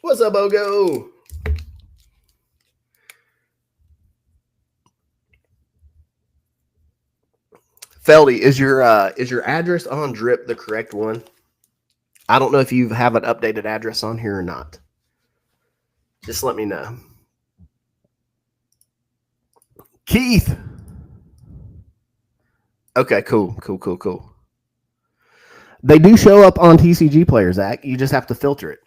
What's up, Ogo? Feldy, is your address on Drip the correct one? I don't know if you have an updated address on here or not. Just let me know. Keith. Okay, cool. They do show up on TCG Player, Zach. You just have to filter it.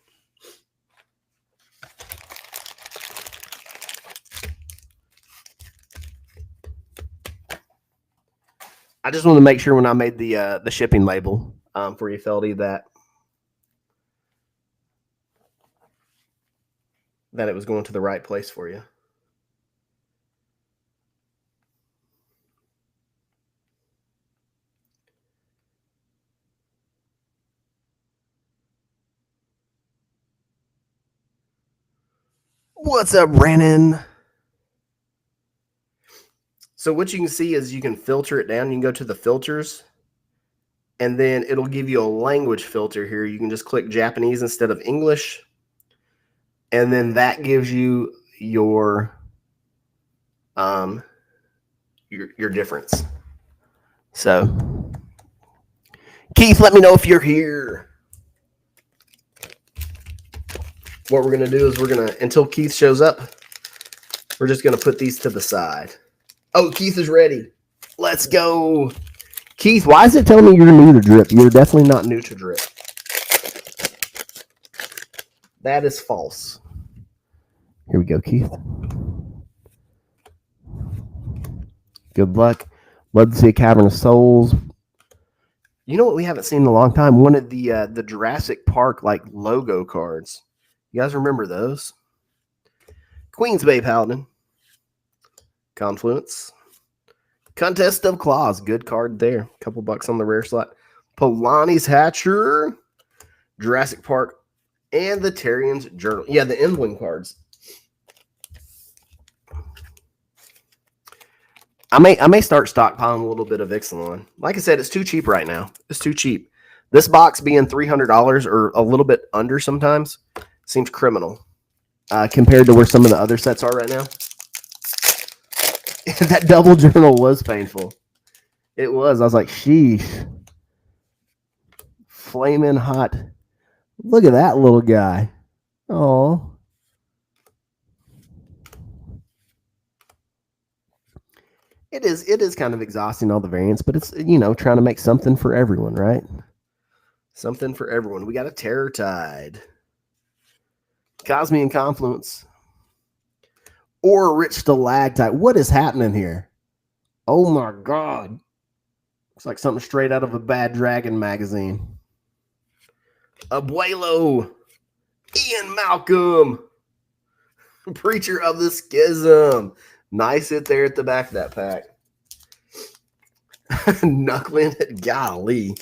I just want to make sure when I made the shipping label for you, Feldy, that it was going to the right place for you. What's up, Brandon? So what you can see is you can filter it down. You can go to the filters, and then it'll give you a language filter here. You can just click Japanese instead of English, and then that gives you your difference. So, Keith, let me know if you're here. What we're going to do is until Keith shows up, we're just going to put these to the side. Oh, Keith is ready. Let's go. Keith, why is it telling me you're new to Drip? You're definitely not new to Drip. That is false. Here we go, Keith. Good luck. Love to see a Cavern of Souls. You know what we haven't seen in a long time? One of the Jurassic Park like logo cards. You guys remember those? Queen's Bay Paladin. Confluence. Contest of Claws. Good card there. Couple bucks on the rare slot. Polani's Hatcher. Jurassic Park. And the Terrian's Journal. Yeah, the Emblem cards. I may start stockpiling a little bit of Ixalan. Like I said, it's too cheap right now. It's too cheap. This box being $300 or a little bit under sometimes seems criminal compared to where some of the other sets are right now. That double journal was painful. It was. I was like, sheesh. Flaming hot. Look at that little guy. Oh. It is kind of exhausting, all the variants, but it's, trying to make something for everyone, right? Something for everyone. We got a Terror Tide. Cosmian Confluence. Or a Rich Stalactite. What is happening here? Oh my God. Looks like something straight out of a Bad Dragon magazine. Abuelo. Ian Malcolm. Preacher of the Schism. Nice hit there at the back of that pack. Knuckling it. Golly.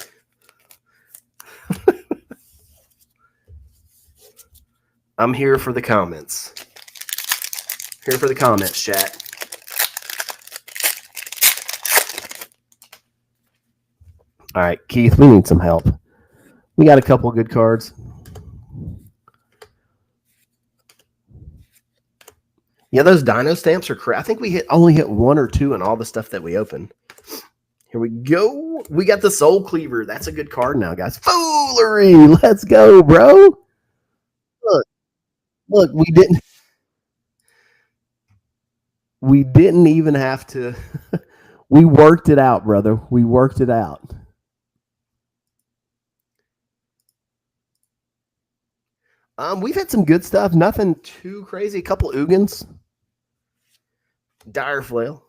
I'm here for the comments. Here for the comments, chat. All right, Keith, we need some help. We got a couple good cards. Yeah, those dino stamps are crazy. I think we only hit 1 or 2 in all the stuff that we opened. Here we go. We got the Soul Cleaver. That's a good card now, guys. Foolery. Let's go, bro. Look, we didn't even have to. We worked it out, brother. We worked it out. We've had some good stuff. Nothing too crazy. A couple Ugins. Dire Flail.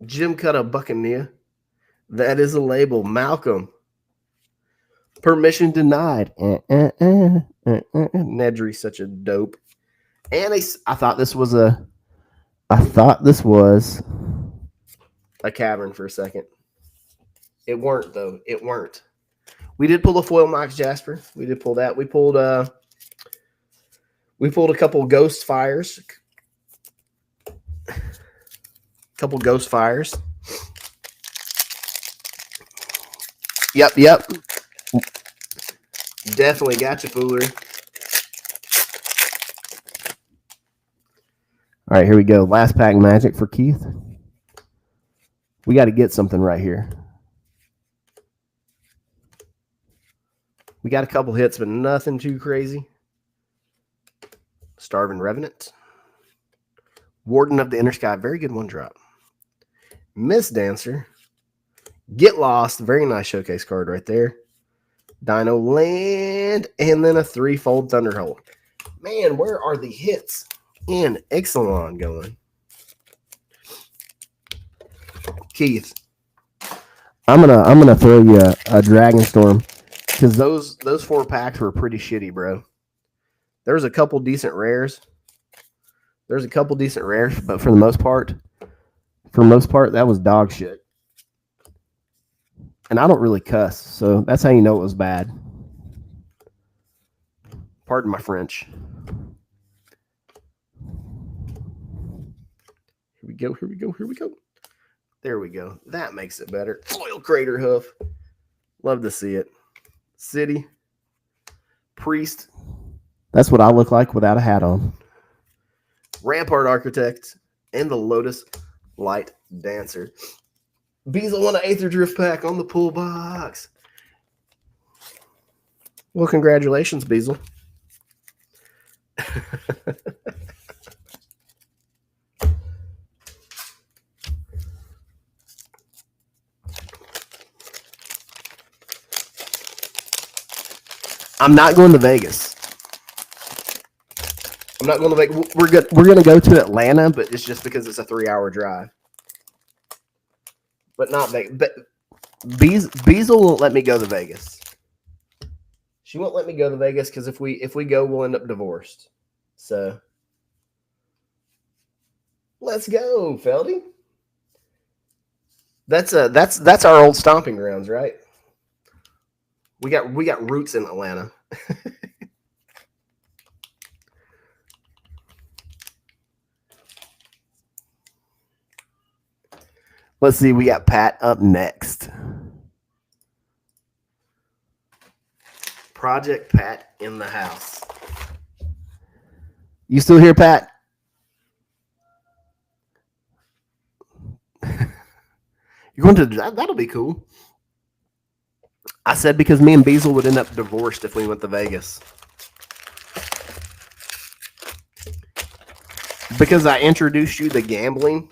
Jim Cutter Buccaneer. That is a label. Malcolm. Permission denied. Nedry's such a dope. And I thought this was a cavern for a second. It weren't, though. It weren't. We did pull a foil Max Jasper. We did pull that. We pulled a couple Ghost Fires. Yep. Definitely got you, foolery. All right, here we go. Last pack magic for Keith. We got to get something right here. We got a couple hits, but nothing too crazy. Starving Revenant. Warden of the Inner Sky. Very good one drop. Miss Dancer. Get Lost. Very nice showcase card right there. Dino Land. And then a 3-fold Thunderhold. Man, where are the hits in Ixalan going? Keith. I'm gonna throw you a Dragonstorm. Because those 4 packs were pretty shitty, bro. There's a couple decent rares. But for the most part, that was dog shit. And I don't really cuss, so that's how you know it was bad. Pardon my French. Here we go. There we go. That makes it better. Foil Crater Hoof. Love to see it. City. Priest. That's what I look like without a hat on. Rampart Architect. And the Lotus Light Dancer. Beazle won an Aether Drift pack on the pull box. Well, congratulations, Beazle. I'm not going to Vegas. We're going to go to Atlanta, but it's just because it's a 3-hour drive. But not Vegas. But Beazle won't let me go to Vegas. She won't let me go to Vegas because if we go, we'll end up divorced. So let's go, Feldy. That's our old stomping grounds, right? We got roots in Atlanta. Let's see. We got Pat up next. Project Pat in the house. You still here, Pat? You're going to that? That'll be cool. I said because me and Beazle would end up divorced if we went to Vegas. Because I introduced you to gambling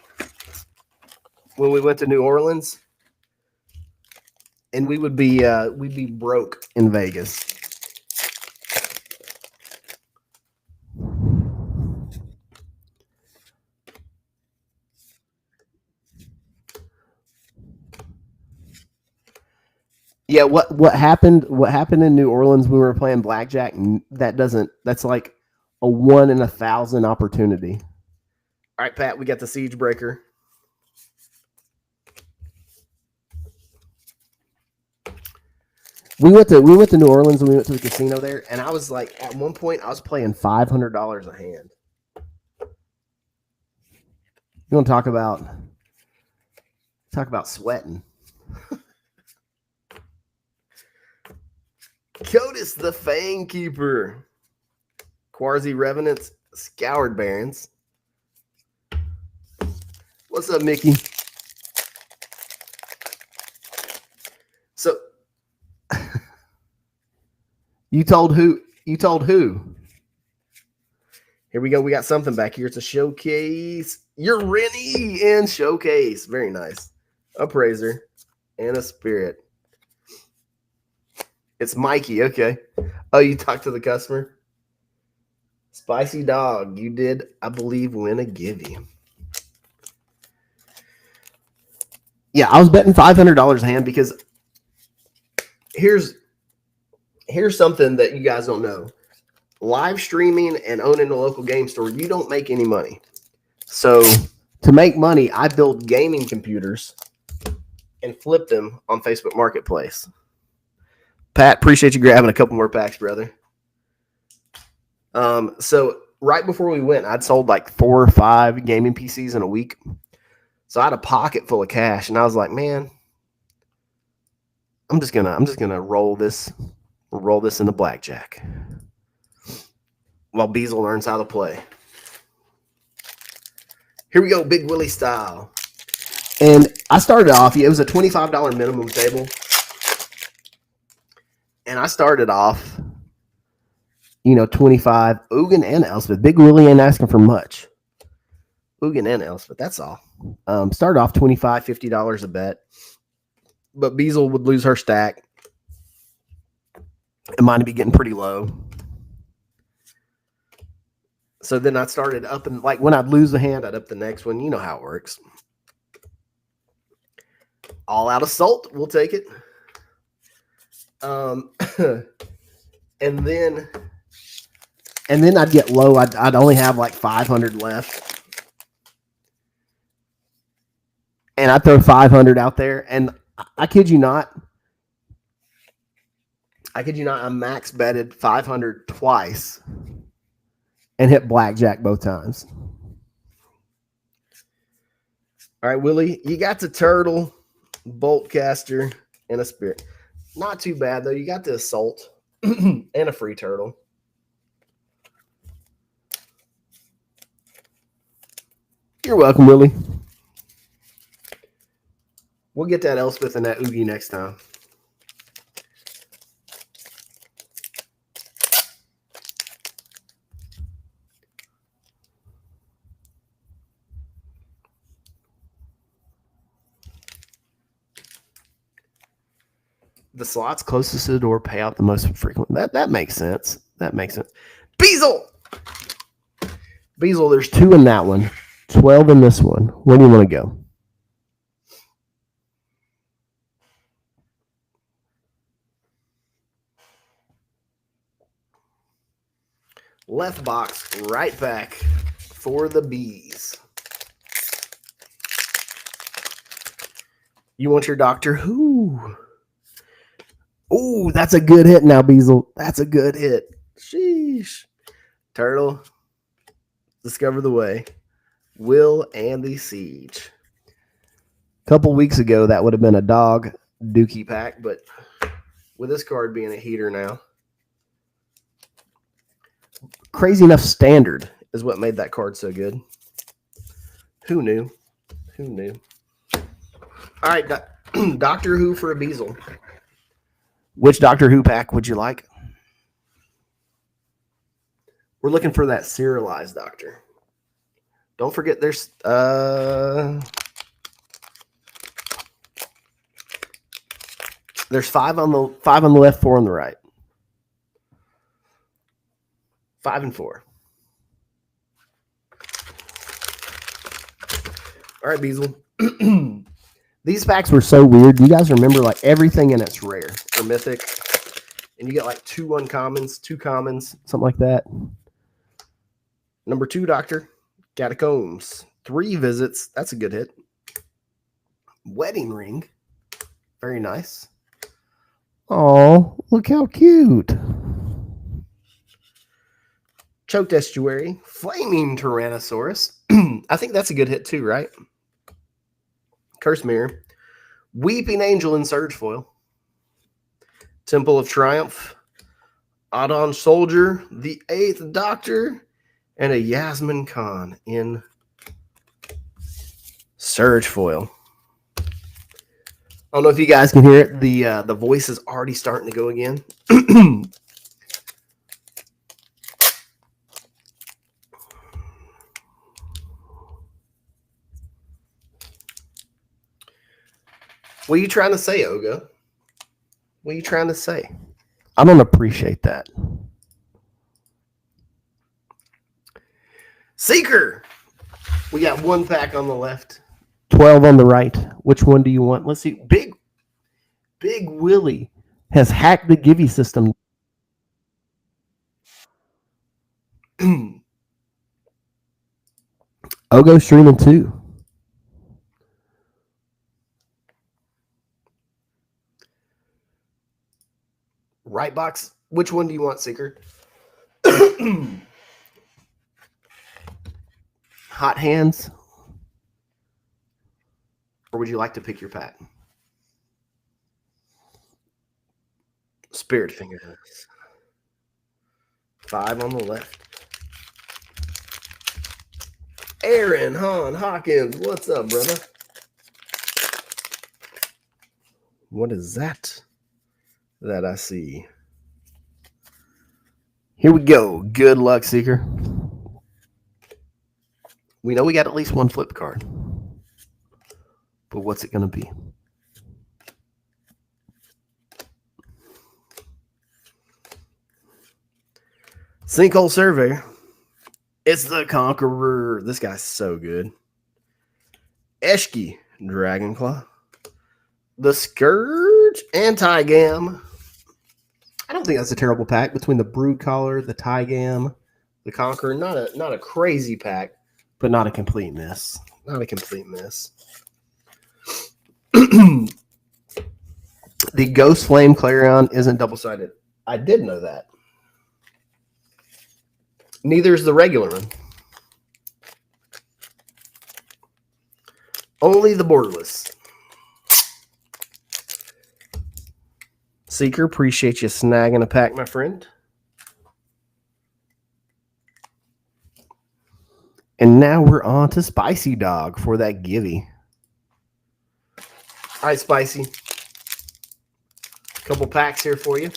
when we went to New Orleans, and we'd be broke in Vegas. Yeah, what happened? What happened in New Orleans when we were playing blackjack? That's like a 1 in 1,000 opportunity. All right, Pat, we got the Siege Breaker. We went to New Orleans and we went to the casino there, and I was like, at one point, I was playing $500 a hand. You want to talk about sweating? Codis the Fang Keeper. Quasi Revenants, Scoured Barons. What's up, Mickey? So, you told who? You told who? Here we go. We got something back here. It's a showcase. You're Rennie in showcase. Very nice. A Praiser and a Spirit. It's Mikey. Okay. Oh, you talked to the customer? Spicy Dog. You did, I believe, win a givey. Yeah, I was betting $500 a hand because here's something that you guys don't know. Live streaming and owning a local game store, you don't make any money. So to make money, I build gaming computers and flip them on Facebook Marketplace. Pat, appreciate you grabbing a couple more packs, brother. So right before we went, I'd sold like 4 or 5 gaming PCs in a week. So I had a pocket full of cash, and I was like, man, I'm just gonna roll this into blackjack while Beazle learns how to play. Here we go, Big Willie style. And I started off, it was a $25 minimum table. And I started off, 25, Ugin and Elspeth. Big Willie ain't asking for much. Ugin and Elspeth, that's all. Started off $25, $50 a bet. But Beazle would lose her stack. And mine would be getting pretty low. So then I started up, and like when I'd lose a hand, I'd up the next one. You know how it works. All out assault, we'll take it. And then I'd get low. I'd only have like 500 left, and I'd throw 500 out there. And I kid you not, I max betted 500 twice and hit blackjack both times. All right, Willie, you got the turtle, boltcaster, and a spirit. Not too bad, though. You got the assault and a free turtle. You're welcome, Willie. We'll get that Elspeth and that Oogie next time. The slots closest to the door pay out the most frequent. That makes sense. That makes sense. Beazle, there's 2 in that one, 12 in this one. Where do you want to go? Left box, right back for the bees. You want your Doctor Who? Oh, that's a good hit now, Beazle. That's a good hit. Sheesh. Turtle. Discover the way. Will and the Siege. couple weeks ago, that would have been a dog dookie pack, but with this card being a heater now, Crazy Enough Standard is what made that card so good. Who knew? Who knew? All right, Doctor Who for a Beazle. Which Doctor Who pack would you like? We're looking for that serialized Doctor. Don't forget there's 5 on the left, 4 on the right. 5 and 4. All right, Beazle. These packs were so weird. You guys remember like everything in it's rare or mythic, and you get like 2 uncommons, 2 commons, something like that. Number 2, Doctor Catacombs, 3 visits. That's a good hit. Wedding ring, very nice. Oh, look how cute. Choked Estuary, Flaming Tyrannosaurus. I think that's a good hit too, right? Curse Mirror, Weeping Angel in Surge Foil, Temple of Triumph, Adon Soldier, the 8th Doctor, and a Yasmin Khan in Surge Foil. I don't know if you guys can hear it. The voice is already starting to go again. What are you trying to say, Oga? What are you trying to say? I don't appreciate that. Seeker. We got 1 pack on the left, 12 on the right. Which one do you want? Let's see. Big Willie has hacked the Givey system. Ogo streaming 2. Right box. Which one do you want, Seeker? Hot hands? Or would you like to pick your pack? Spirit Fingers. 5 on the left. Aaron Hawkins, what's up, brother? What is that I see? Here we go. Good luck, Seeker. We know we got at least 1 flip card. But what's it going to be? Sinkhole Surveyor. It's the Conqueror. This guy's so good. Eshki, Dragonclaw. The Scourge, Anti-Gam. I don't think that's a terrible pack between the Brood Collar, the Tygam, the Conqueror. Not a crazy pack, but not a complete miss. Not a complete miss. The Ghost Flame Clarion isn't double-sided. I did know that. Neither is the regular one. Only the borderless. Seeker, appreciate you snagging a pack, my friend. And now we're on to Spicy Dog for that Givey. All right, Spicy. Couple packs here for you.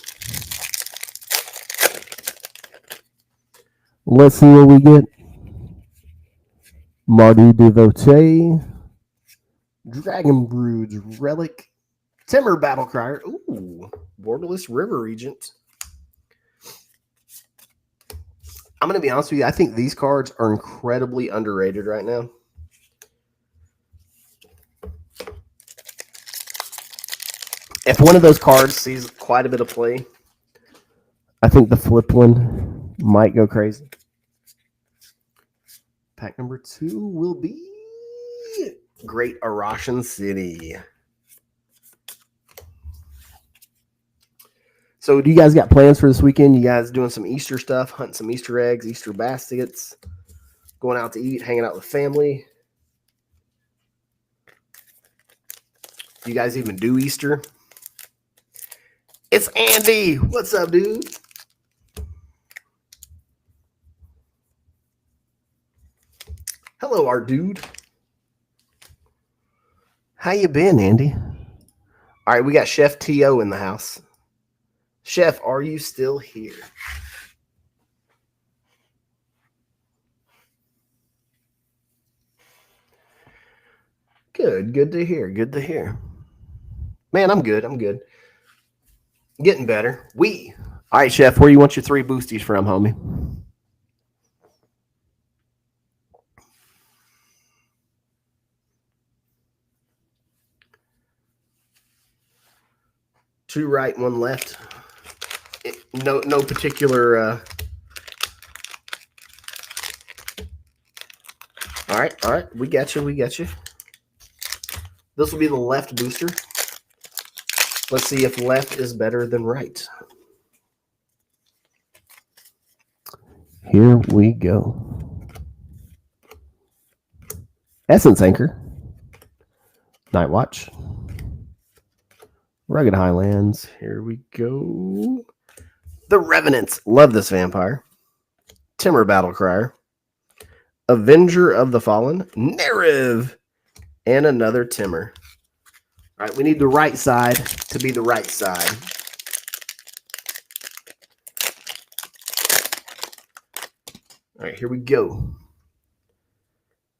Let's see what we get. Mardu Devotee. Dragon Broods Relic. Timber Battlecrier. Ooh, Borderless River Regent. I'm going to be honest with you. I think these cards are incredibly underrated right now. If one of those cards sees quite a bit of play, I think the flip one might go crazy. Pack number 2 will be Great Arashan City. So do you guys got plans for this weekend? You guys doing some Easter stuff, hunting some Easter eggs, Easter baskets, going out to eat, hanging out with family? you guys even do Easter. It's Andy. What's up, dude? Hello, our dude. How you been, Andy? All right, we got Chef T.O. in the house. Chef, are you still here? Good. Good to hear. Good to hear. Man, I'm good. I'm good. Getting better. All right, Chef, where you want your 3 boosties from, homie? Two right, one left. No particular. All right. We got you. This will be the left booster. Let's see if left is better than right. Here we go. Essence Anchor. Night Watch. Rugged Highlands. Here we go. The Revenants. Love this vampire. Timber Battlecrier. Avenger of the Fallen. Neriv. And another Timber. All right, we need the right side to be the right side. All right, here we go.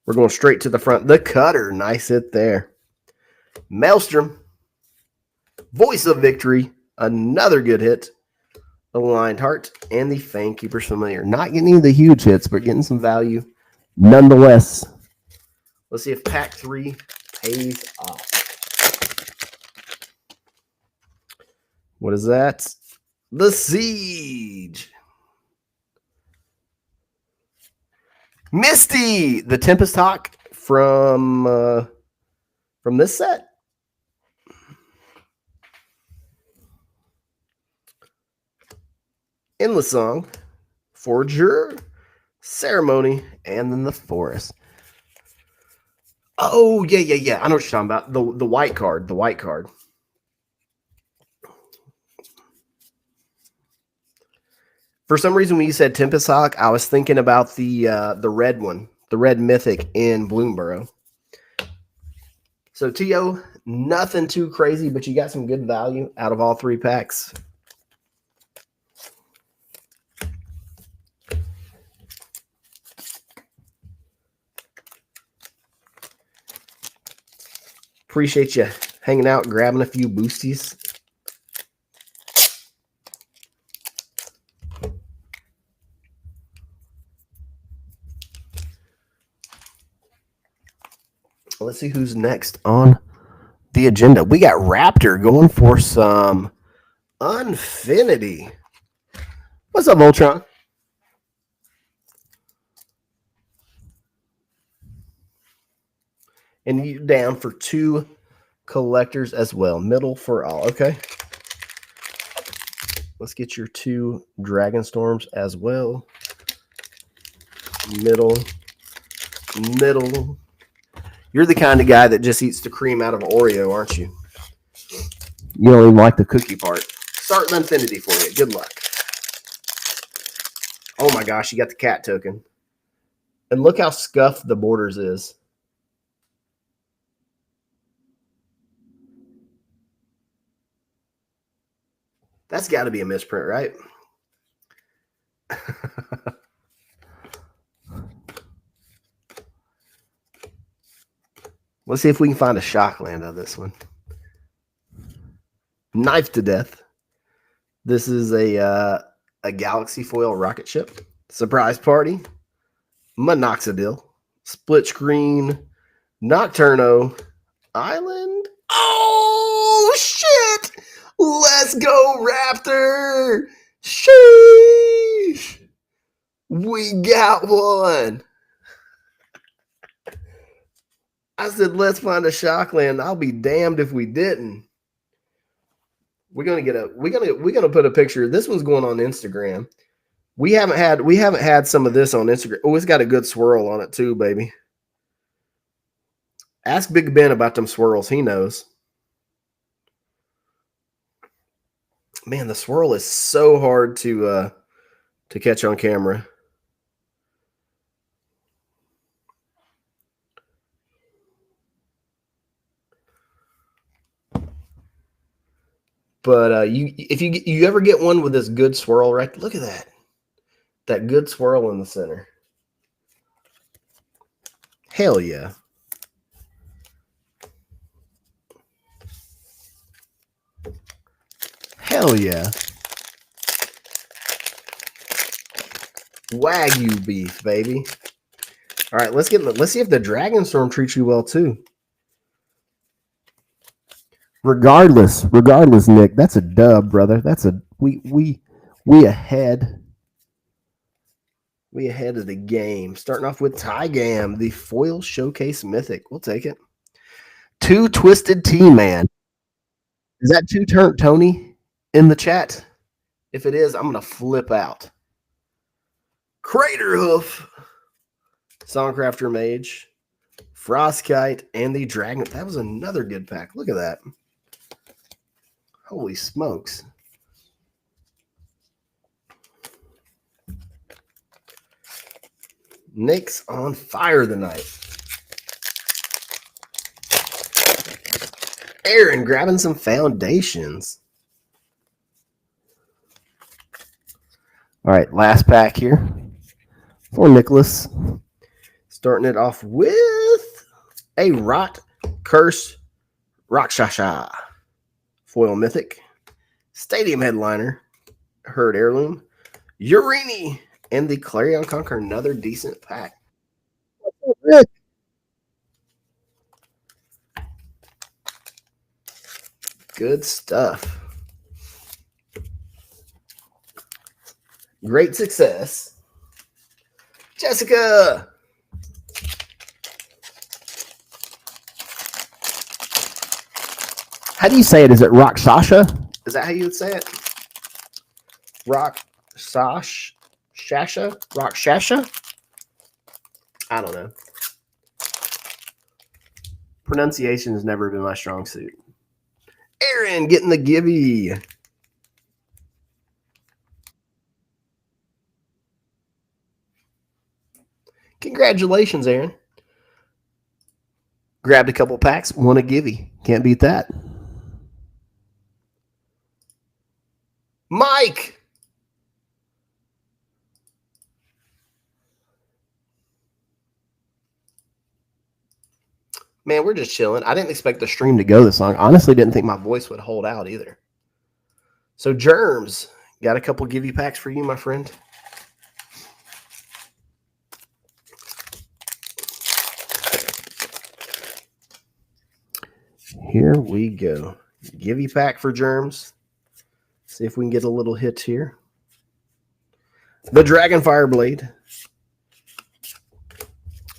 We're going straight to the front. The Cutter. Nice hit there. Maelstrom. Voice of Victory. Another good hit. Aligned Heart. And the Fangkeeper's Familiar. Not getting any of the huge hits, but getting some value nonetheless. Let's see if pack 3 pays off. What is that? The Siege. Misty, the Tempest Hawk from this set. Endless Song, Forger, Ceremony, and then the Forest. Oh, yeah. I know what you're talking about. The white card. The white card. For some reason, when you said Tempest Hawk, I was thinking about the red one, the red mythic in Bloomborough. So, T.O., nothing too crazy, but you got some good value out of all 3 packs. Appreciate you hanging out, grabbing a few boosties. Let's see who's next on the agenda. We got Raptor going for some Unfinity. What's up, Voltron? And you down for 2 collectors as well. Middle for all. Okay. Let's get your 2 Dragonstorms as well. Middle. You're the kind of guy that just eats the cream out of Oreo, aren't you? You don't even like the cookie part. Start an Unfinity for you. Good luck. Oh my gosh, you got the cat token. And look how scuffed the borders is. That's got to be a misprint, right? Let's see if we can find a Shockland of this one. Knife to Death. This is a Galaxy Foil rocket ship. Surprise Party. Minoxidil. Split Screen. Nocturno. Island. Oh, shit! Let's go, Raptor! Sheesh! We got one. I said, let's find a Shockland. I'll be damned if we didn't. We're gonna put a picture. This one's going on Instagram. We haven't had some of this on Instagram. Oh, it's got a good swirl on it too, baby. Ask Big Ben about them swirls. He knows. Man, the swirl is so hard to catch on camera. But if you ever get one with this good swirl, right? Look at that good swirl in the center. Hell yeah! Hell yeah! Wagyu beef, baby. All right, let's see if the Dragonstorm treats you well too. Regardless, Nick, that's a dub, brother. That's a we ahead. We ahead of the game. Starting off with Tygam, the foil showcase mythic. We'll take it. 2 Twisted T-Man. Is that 2 turnt Tony in the chat? If it is, I'm gonna flip out. Crater Hoof, Songcrafter Mage, Frostkite, and the Dragon. That was another good pack. Look at that. Holy smokes. Nick's on fire tonight. Aaron grabbing some foundations. All right, last pack here for Nicholas. Starting it off with a Rot Curse Rakshasha. Foil Mythic, Stadium Headliner, Herd Heirloom, Urini, and the Clarion Conquer. Another decent pack. Good stuff. Great success. Jessica. How do you say it? Is it Rakshasha? Is that how you would say it? Rakshasha? Rakshasha? I don't know. Pronunciation has never been my strong suit. Aaron getting the gibby. Congratulations, Aaron. Grabbed a couple packs, won a gibby. Can't beat that. Mike. Man, we're just chilling. I didn't expect the stream to go this long. Honestly, didn't think my voice would hold out either. So, Germs, got a couple givey packs for you, my friend. Here we go. Givey pack for Germs. See if we can get a little hit here. The Dragonfire Blade.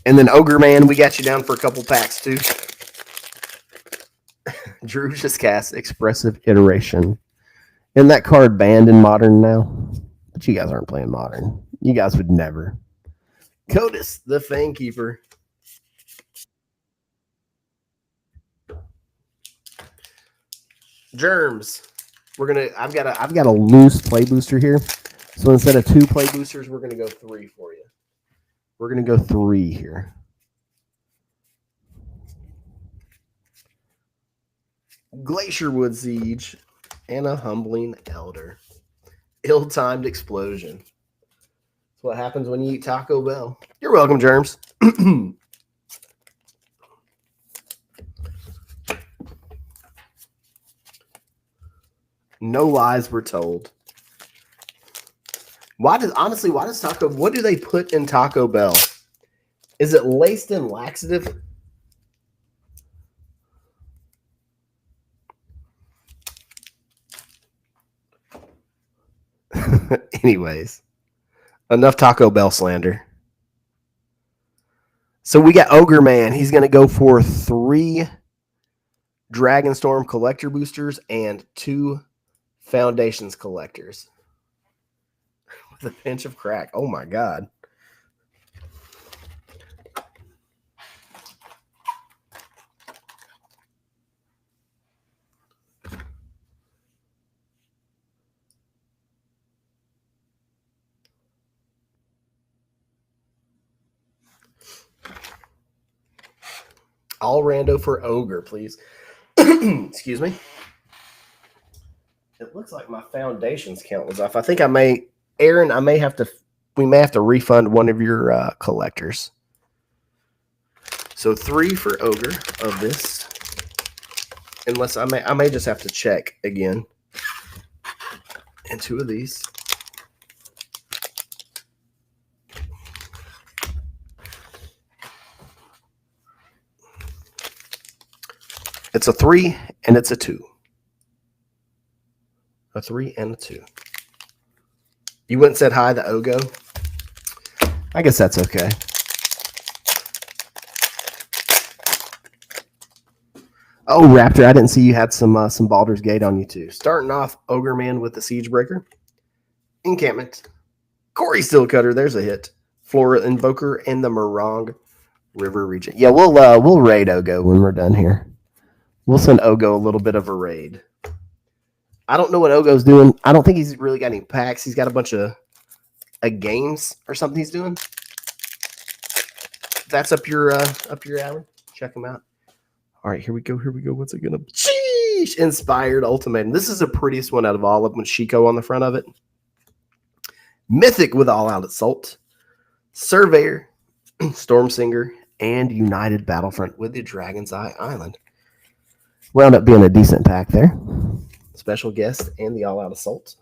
And then Ogre Man, we got you down for a couple packs too. Drew just cast Expressive Iteration. Isn't that card banned in Modern now? But you guys aren't playing Modern. You guys would never. Codis, the Fangkeeper. Germs. I've got a loose play booster here. So instead of 2 play boosters, we're gonna go 3 for you. We're gonna go 3 here. Glacierwood Siege and a Humbling Elder. Ill-timed explosion. That's what happens when you eat Taco Bell. You're welcome, Germs. No lies were told. What do they put in Taco Bell? Is it laced in laxative? Anyways, enough Taco Bell slander. So we got Ogre Man. He's going to go for 3 Dragonstorm collector boosters and 2 Foundations collectors. With a pinch of crack. Oh my God. All rando for Ogre, please. Excuse me. It looks like my foundations count was off. I think Aaron, we may have to refund one of your collectors. So 3 for Ogre of this. Unless I may just have to check again. And 2 of these. It's a 3 and it's a 2. A 3 and a 2. You went and said hi to Ogo? I guess that's okay. Oh, Raptor, I didn't see you had some Baldur's Gate on you too. Starting off, Ogre Man with the Siegebreaker. Encampment. Corey Steelcutter, there's a hit. Flora Invoker and the Morong River Regent. Yeah, we'll raid Ogo when we're done here. We'll send Ogo a little bit of a raid. I don't know what Ogo's doing. I don't think he's really got any packs. He's got a bunch of games or something he's doing. That's up your alley. Check him out. All right, here we go. What's it gonna be? Sheesh! Inspired Ultimatum. This is the prettiest one out of all of them with Chico on the front of it. Mythic with All Out Assault. Surveyor, Stormsinger, and United Battlefront with the Dragon's Eye Island. Wound up being a decent pack there. Special Guest and the All Out Assault.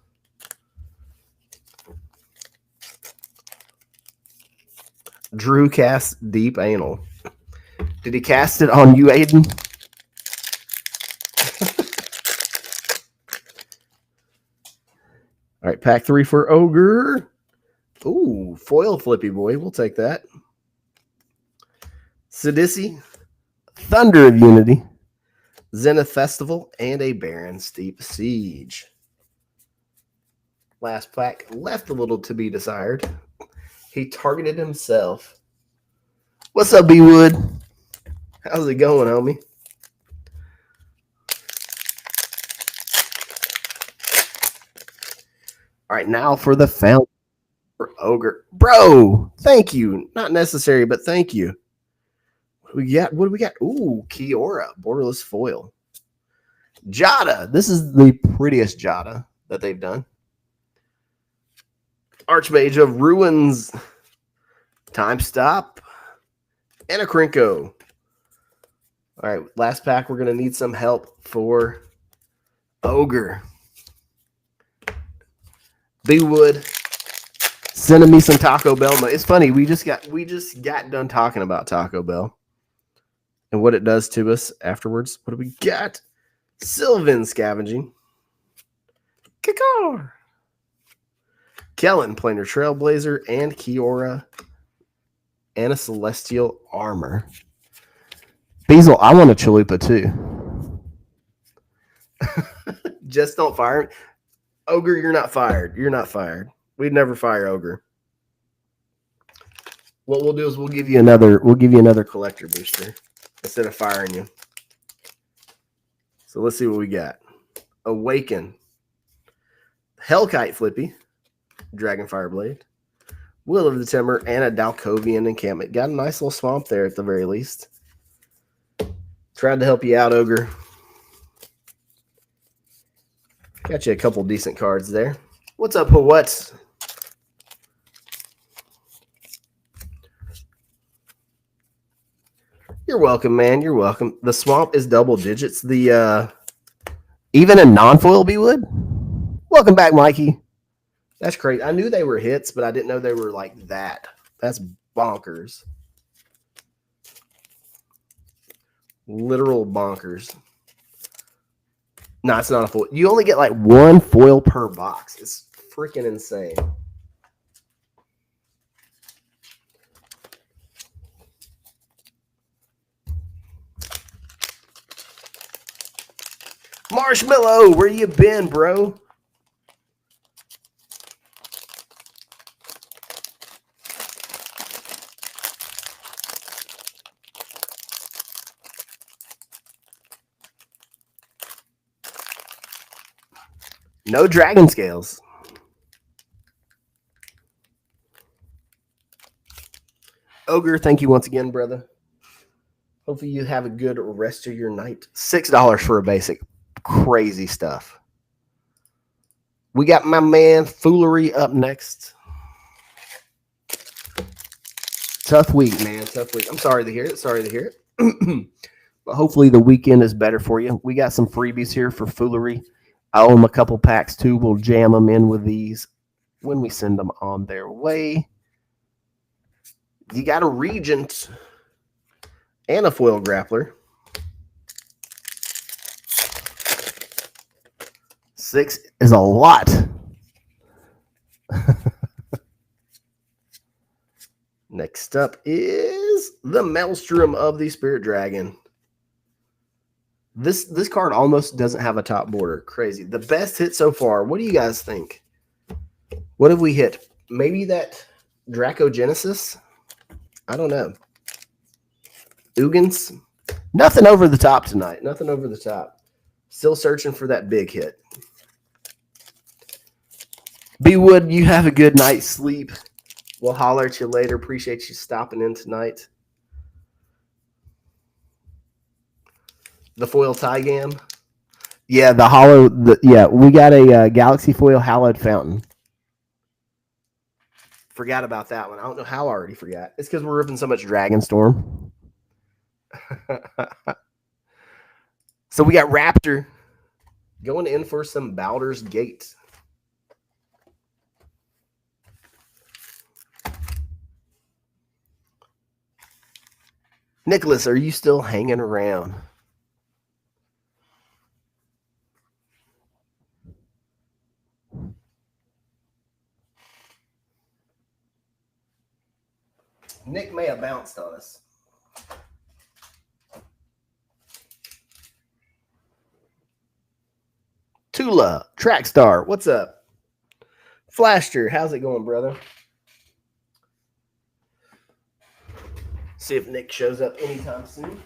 Drew casts Deep Anal. Did he cast it on you, Aiden? All right, pack 3 for Ogre. Ooh, foil flippy boy. We'll take that. Sidisi, Thunder of Unity, Zenith Festival, and a Baron Steep Siege. Last pack left a little to be desired. He targeted himself. What's up, B Wood? How's it going, homie? All right, now for the fountain for Ogre. Bro, thank you. Not necessary, but thank you. What do we got? Ooh, Kiora, borderless foil. Jada. This is the prettiest Jada that they've done. Archmage of Ruins. Time Stop. And a Krinko. All right, last pack. We're going to need some help for Ogre. B Wood. Sending me some Taco Bell. It's funny. We just got done talking about Taco Bell and what it does to us afterwards. What do we got? Sylvan Scavenging. Kakar. Kellen, Planar Trailblazer, and Kiora, and a Celestial Armor. Beazle, I want a Chalupa too. Just don't fire him. Ogre, you're not fired. You're not fired. We'd never fire Ogre. What we'll do is we'll give you another collector booster instead of firing you. So let's see what we got. Awaken. Hellkite Flippy. Dragonfire Blade. Will of the Timber, and a Dalkovian Encampment. Got a nice little swamp there at the very least. Tried to help you out, Ogre. Got you a couple decent cards there. What's up, what? You're welcome, man. You're welcome. The swamp is double digits. The even a non-foil B-Wood? Welcome back, Mikey. That's crazy. I knew they were hits, but I didn't know they were like that. That's bonkers. Literal bonkers. No, it's not a foil. You only get like one foil per box. It's freaking insane. Marshmallow, where you been, bro? No dragon scales. Ogre, thank you once again, brother. Hopefully you have a good rest of your night. $6 for a basic. Crazy stuff. We got my man Foolery up next. Tough week, man. Tough week. I'm sorry to hear it. Sorry to hear it. But hopefully the weekend is better for you. We got some freebies here for Foolery. I owe them a couple packs too. We'll jam them in with these when we send them on their way. You got a Regent and a foil grappler. 6 is a lot. Next up is the Maelstrom of the Spirit Dragon. This card almost doesn't have a top border. Crazy. The best hit so far. What do you guys think? What have we hit? Maybe that Dracogenesis? I don't know. Ugins? Nothing over the top tonight. Nothing over the top. Still searching for that big hit. B Wood, you have a good night's sleep. We'll holler at you later. Appreciate you stopping in tonight. The foil Tygam. Yeah, the hollow. We got a Galaxy Foil Hallowed Fountain. Forgot about that one. I don't know how I already forgot. It's because we're ripping so much Dragonstorm. So we got Raptor going in for some Baldur's Gate. Nicholas, are you still hanging around? Nick may have bounced on us. Tula, Trackstar, what's up? Flashter, how's it going, brother? See if Nick shows up anytime soon.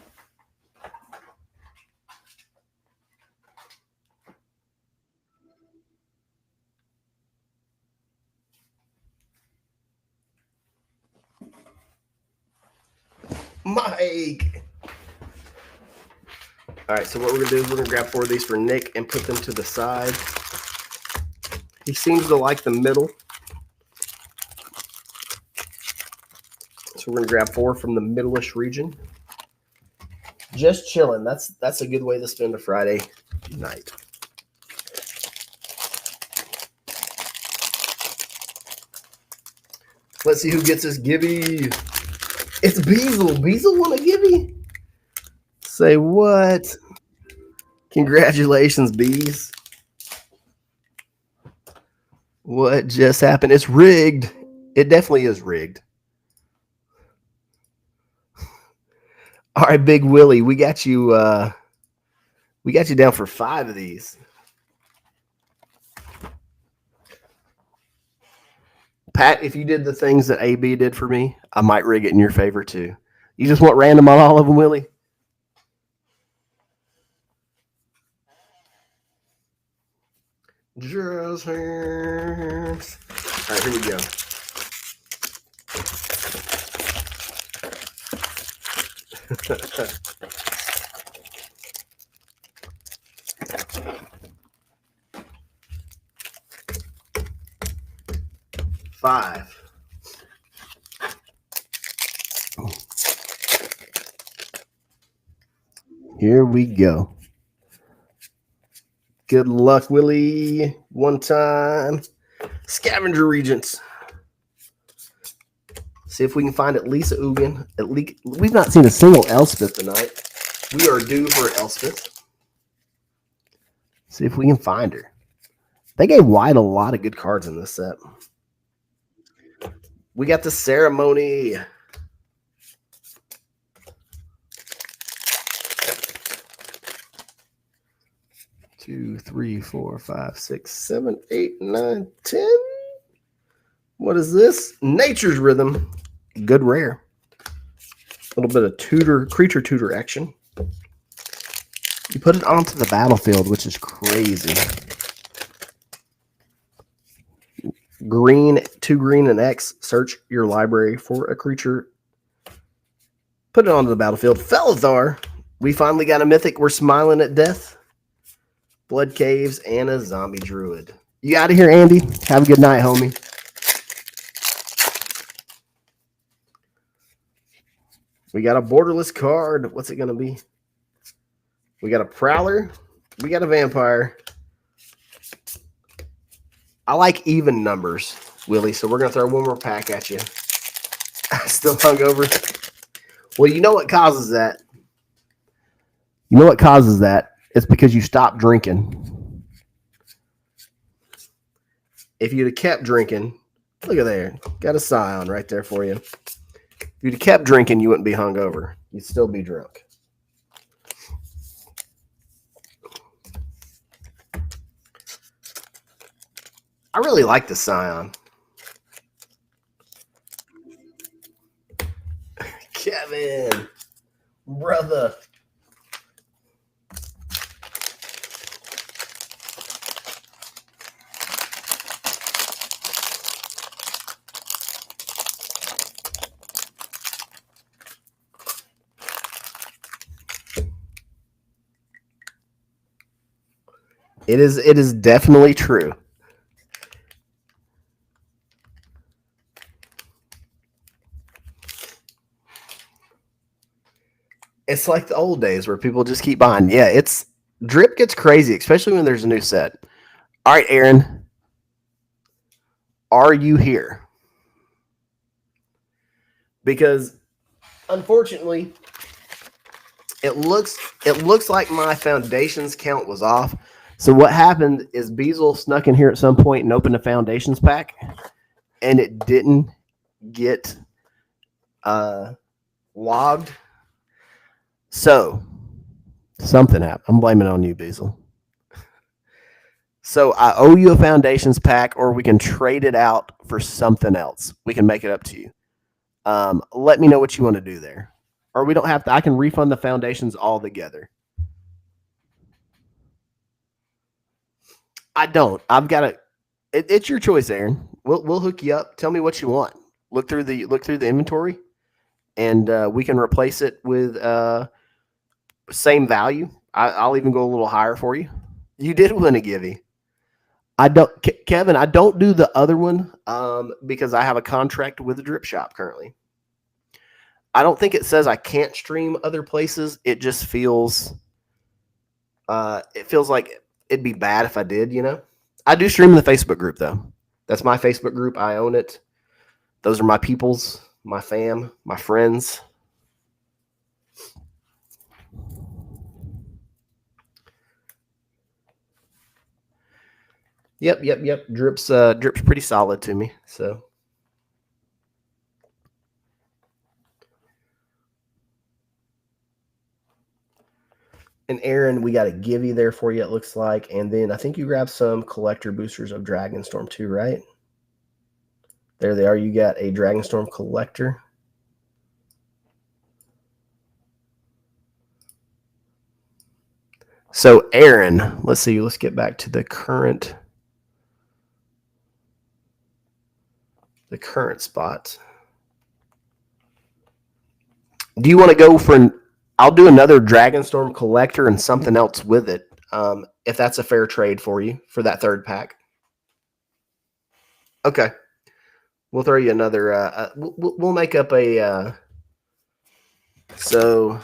Mike. All right, so what we're going to do is we're going to grab 4 of these for Nick and put them to the side. He seems to like the middle. So we're going to grab 4 from the middle-ish region. Just chilling. That's a good way to spend a Friday night. Let's see who gets this Gibby. It's Beazle. Beazle won a Gibby? Say what? Congratulations, Bees. What just happened? It's rigged. It definitely is rigged. All right, Big Willie, we got you down for 5 of these. Pat, if you did the things that AB did for me, I might rig it in your favor too. You just want random on all of them, Willie? Just hands. All right, here we go. Five. Here we go. Good luck, Willie. One time. Scavenger Regents. See if we can find at least a Ugin. At least we've not seen a single Elspeth tonight. We are due for Elspeth. See if we can find her. They gave White a lot of good cards in this set. We got the Ceremony. Two, 3, 4, 5, 6, 7, 8, 9, 10. What is this? Nature's Rhythm. Good rare. A little bit of creature tutor action. You put it onto the battlefield, which is crazy. Green, 2 green and X. Search your library for a creature Put it onto the battlefield. Felithar, we finally got a mythic. We're smiling at death. Blood Caves and a zombie druid. You out of here, Andy. Have a good night, homie. We got a borderless card. What's it going to be? We got a prowler. We got a vampire. I like even numbers, Willie, so we're going to throw one more pack at you. Still hungover. Well, you know what causes that? You know what causes that? It's because you stopped drinking. If you'd have kept drinking, look at there. Got a scion right there for you. If you'd have kept drinking, you wouldn't be hungover. You'd still be drunk. I really like the scion. Kevin, brother. It is definitely true. It's like the old days where people just keep buying. Yeah, it's drip gets crazy, especially when there's a new set. All right, Aaron. Are you here? Because unfortunately, it looks like my foundations count was off. So what happened is Beazle snuck in here at some point and opened a foundations pack, and it didn't get logged. So something happened. I'm blaming it on you, Beazle. So I owe you a foundations pack, or we can trade it out for something else. We can make it up to you. Let me know what you want to do there. Or we don't have to. I can refund the foundations altogether. I don't. I've got to. It's your choice, Aaron. We'll hook you up. Tell me what you want. Look through the inventory, and we can replace it with same value. I'll even go a little higher for you. You did win a givey. I don't, Kevin. I don't do the other one because I have a contract with the Dripshop currently. I don't think it says I can't stream other places. It just feels, like it'd be bad if I did. You know, I do stream in the Facebook group though. That's my Facebook group. I own it. Those are my peoples, my fam, my friends. Yep. Drip's pretty solid to me. So. And Aaron, we got a givey there for you, it looks like. And then I think you grabbed some collector boosters of Dragonstorm too, right? There they are. You got a Dragonstorm collector. So Aaron, let's see. Let's get back to the current spot. Do you want to go for I'll do another Dragonstorm collector and something else with it, if that's a fair trade for you for that third pack. Okay. We'll throw you another. We'll make up a. So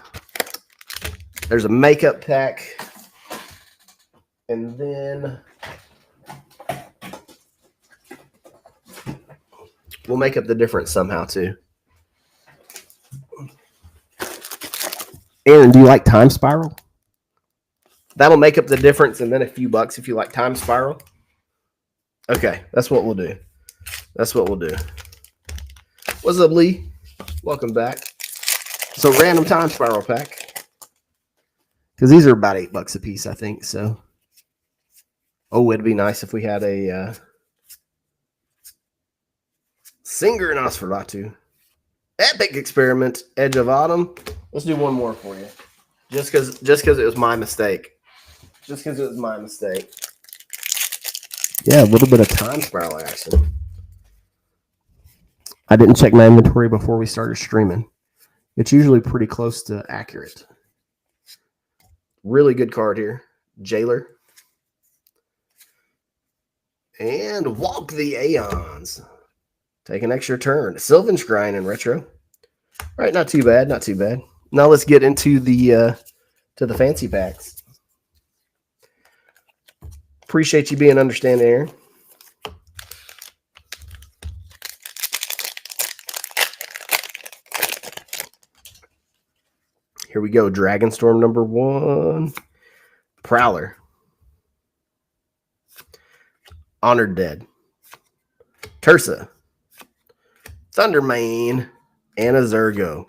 there's a makeup pack, and then we'll make up the difference somehow too. Aaron, do you like Time Spiral? That'll make up the difference, and then a few bucks if you like Time Spiral. Okay, that's what we'll do. What's up, Lee? Welcome back. So random Time Spiral pack. Because these are about $8 a piece, I think. So, oh, it'd be nice if we had a Singer and Nosferatu. Epic Experiment, Edge of Autumn. Let's do one more for you. Just because it was my mistake. Yeah, a little bit of Time Spiral action. I didn't check my inventory before we started streaming. It's usually pretty close to accurate. Really good card here. Jailer. And Walk the Aeons. Take an extra turn. Sylvan Shrine in retro. All right, not too bad, not too bad. Now let's get into the fancy packs. Appreciate you being understanding, Aaron. Here we go. Dragonstorm number 1. Prowler. Honored Dead. Tursa. Thundermane. And a Zergo.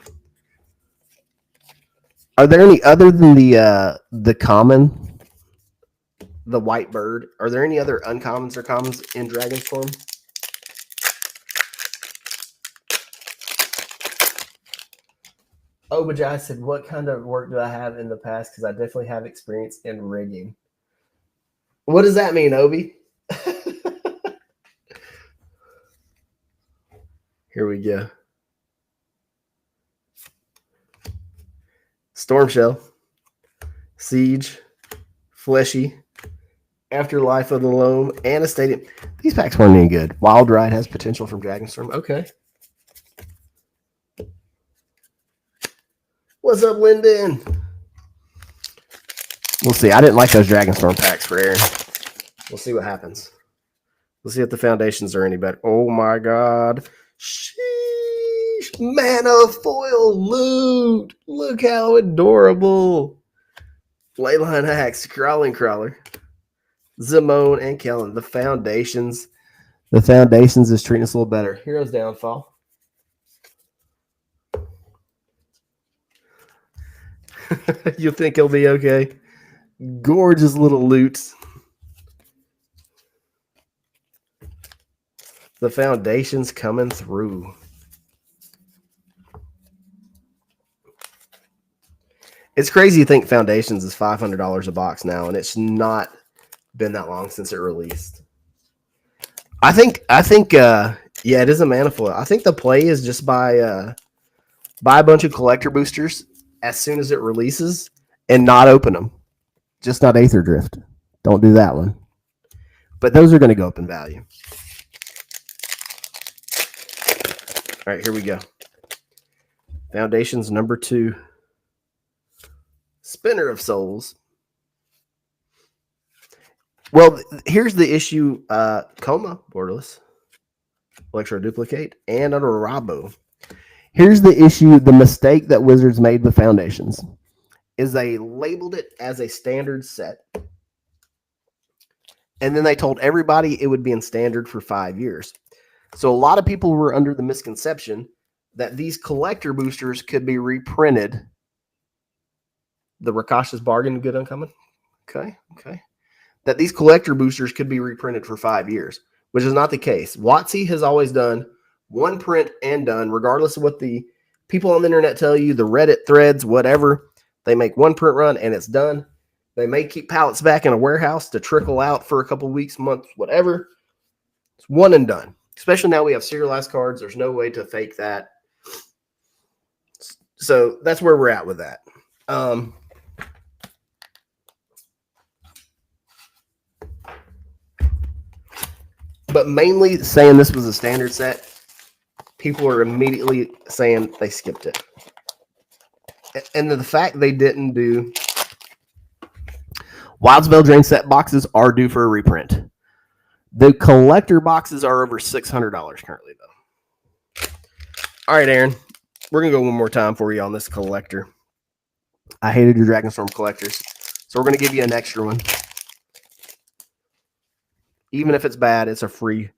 Are there any other than the common, the white bird? Are there any other uncommons or commons in Dragonstorm? Obadiah said, what kind of work do I have in the past? Because I definitely have experience in rigging. What does that mean, Obi? Here we go. Stormshell. Siege. Fleshy. Afterlife of the Loam. And a Stadium. These packs weren't any good. Wild Ride has potential from Dragonstorm. Okay. What's up, Lyndon? We'll see. I didn't like those Dragonstorm packs for Aaron. We'll see what happens. We'll see if the foundations are any better. Oh my God. Sheesh. Mana foil loot. Look how adorable. Leyline Axe. Crawling Crawler. Zimone and Kellen. The foundations. The foundations is treating us a little better. Heroes Downfall. You think he'll be okay? Gorgeous little loot. The foundation's coming through. It's crazy to think foundations is $500 a box now, and it's not been that long since it released. I think, yeah, it is a mana foil. I think the play is just buy a bunch of collector boosters as soon as it releases and not open them. Just not Aether Drift. Don't do that one. But those are going to go up in value. All right, here we go. Foundations number 2. Spinner of Souls. Well, here's the issue. Coma, borderless. Electro Duplicate, and under Rabo. Here's the issue, the mistake that Wizards made with Foundations is they labeled it as a standard set. And then they told everybody it would be in standard for 5 years. So a lot of people were under the misconception that these collector boosters could be reprinted. The Rakash's Bargain, good uncommon. Okay. That these collector boosters could be reprinted for 5 years, which is not the case. WotC has always done one print and done, regardless of what the people on the internet tell you, the Reddit threads, whatever. They make one print run and it's done. They may keep pallets back in a warehouse to trickle out for a couple weeks, months, whatever. It's one and done. Especially now we have serialized cards. There's no way to fake that. So that's where we're at with that. But mainly saying this was a standard set, people are immediately saying they skipped it. And the fact they didn't do... Wildspell Drain set boxes are due for a reprint. The collector boxes are over $600 currently, though. All right, Aaron. We're going to go one more time for you on this collector. I hated your Dragonstorm collectors. So we're going to give you an extra one. Even if it's bad, it's a free.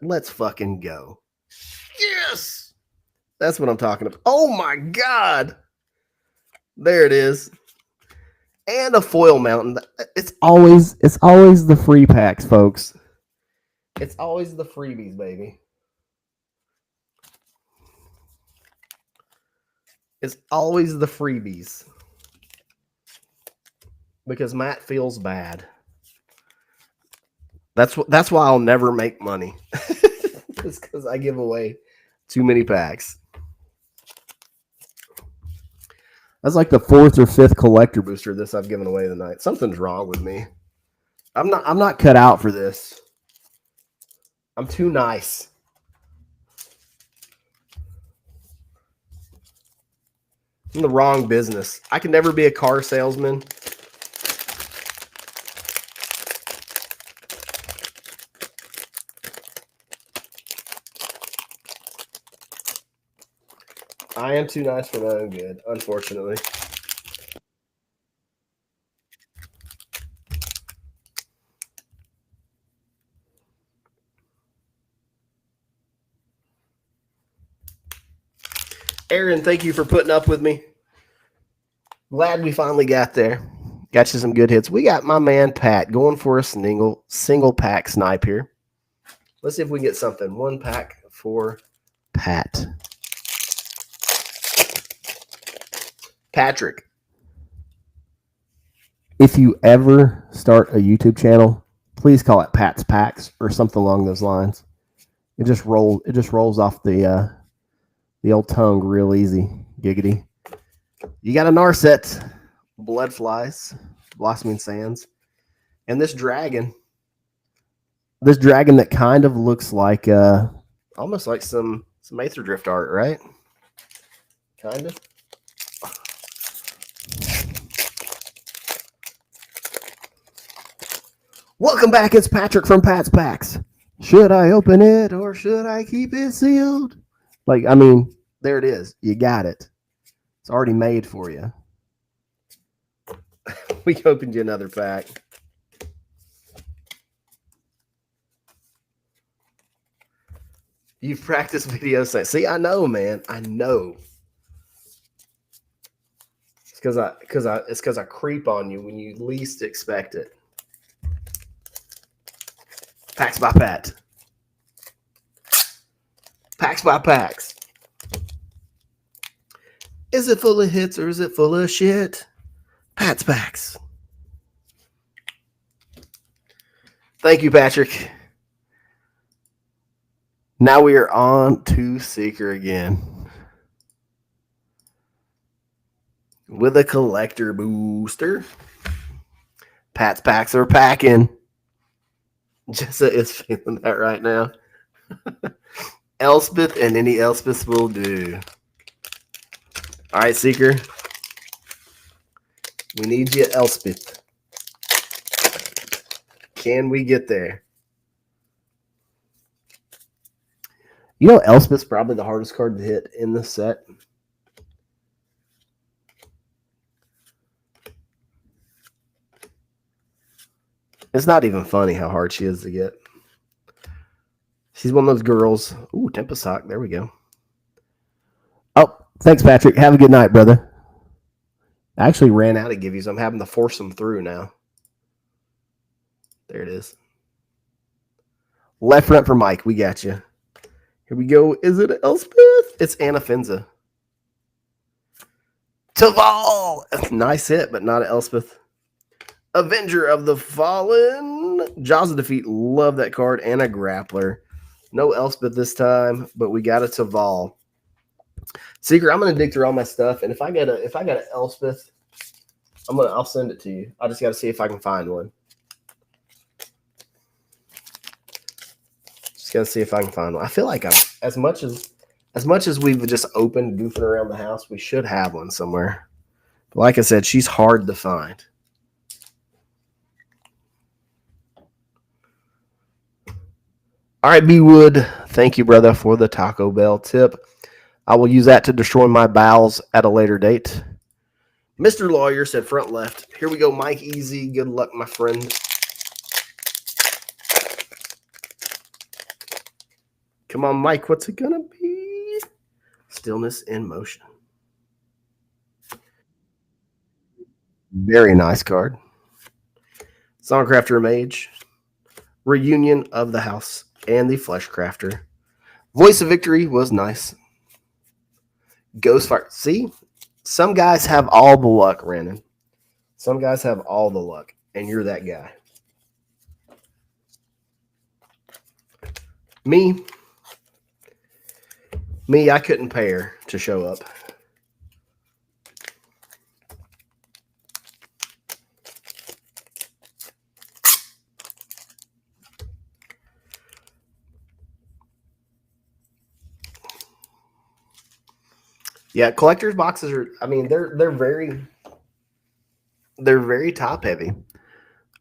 Let's fucking go. Yes! That's what I'm talking about. Oh my God! There it is. And a foil mountain. It's always the free packs, folks. It's always the freebies, baby. It's always the freebies. Because Matt feels bad. That's why I'll never make money. It's because I give away too many packs. That's like the 4th or 5th collector booster this I've given away tonight. Something's wrong with me. I'm not cut out for this. I'm too nice. I'm in the wrong business. I can never be a car salesman. I am too nice for my own good, unfortunately. Aaron, thank you for putting up with me. Glad we finally got there. Got you some good hits. We got my man Pat going for a single pack snipe here. Let's see if we can get something. 1 pack for Pat. Patrick, if you ever start a YouTube channel, please call it Pat's Packs or something along those lines. It just rolls off the old tongue real easy. Giggity. You got a Narset, Blood Flies, Blossoming Sands, and this dragon that kind of looks like almost like some Aether Drift art, right? Kind of. Welcome back. It's Patrick from Pat's Packs. Should I open it or should I keep it sealed? Like, I mean, there it is. You got it. It's already made for you. We opened you another pack. You've practiced video saying, see, I know, man. I know. It's because I creep on you when you least expect it. Packs by Pat. Packs by Packs. Is it full of hits or is it full of shit? Pat's Packs. Thank you, Patrick. Now we are on to Seeker again. With a collector booster. Pat's Packs are packing. Jessa is feeling that right now. Elspeth and any Elspeth will do. All right, Seeker. We need you, Elspeth. Can we get there? You know, Elspeth's probably the hardest card to hit in the set. It's not even funny how hard she is to get. She's one of those girls. Ooh, Tempest Hawk. There we go. Oh, thanks, Patrick. Have a good night, brother. I actually ran out of giveies. I'm having to force them through now. There it is. Left front for Mike. We got you. Here we go. Is it Elspeth? It's Anna Finza. Taval. Nice hit, but not Elspeth. Avenger of the Fallen. Jaws of Defeat. Love that card. And a Grappler. No Elspeth this time, but we got a Taval. Seeker, I'm gonna dig through all my stuff, and if I got an Elspeth, I'll send it to you. I just gotta see if I can find one. Just gotta see if I can find one. I feel like as much as we've just opened goofing around the house, we should have one somewhere. But like I said, she's hard to find. All right, B Wood, thank you, brother, for the Taco Bell tip. I will use that to destroy my bowels at a later date. Mr. Lawyer said front left. Here we go, Mike Easy. Good luck, my friend. Come on, Mike. What's it going to be? Stillness in Motion. Very nice card. Songcrafter Mage. Reunion of the House and the Fleshcrafter. Voice of Victory was nice. Ghostfire. See? Some guys have all the luck, Rannon. Some guys have all the luck, and you're that guy. Me, I couldn't pay her to show up. Yeah, collector's boxes are. I mean, they're very top heavy. All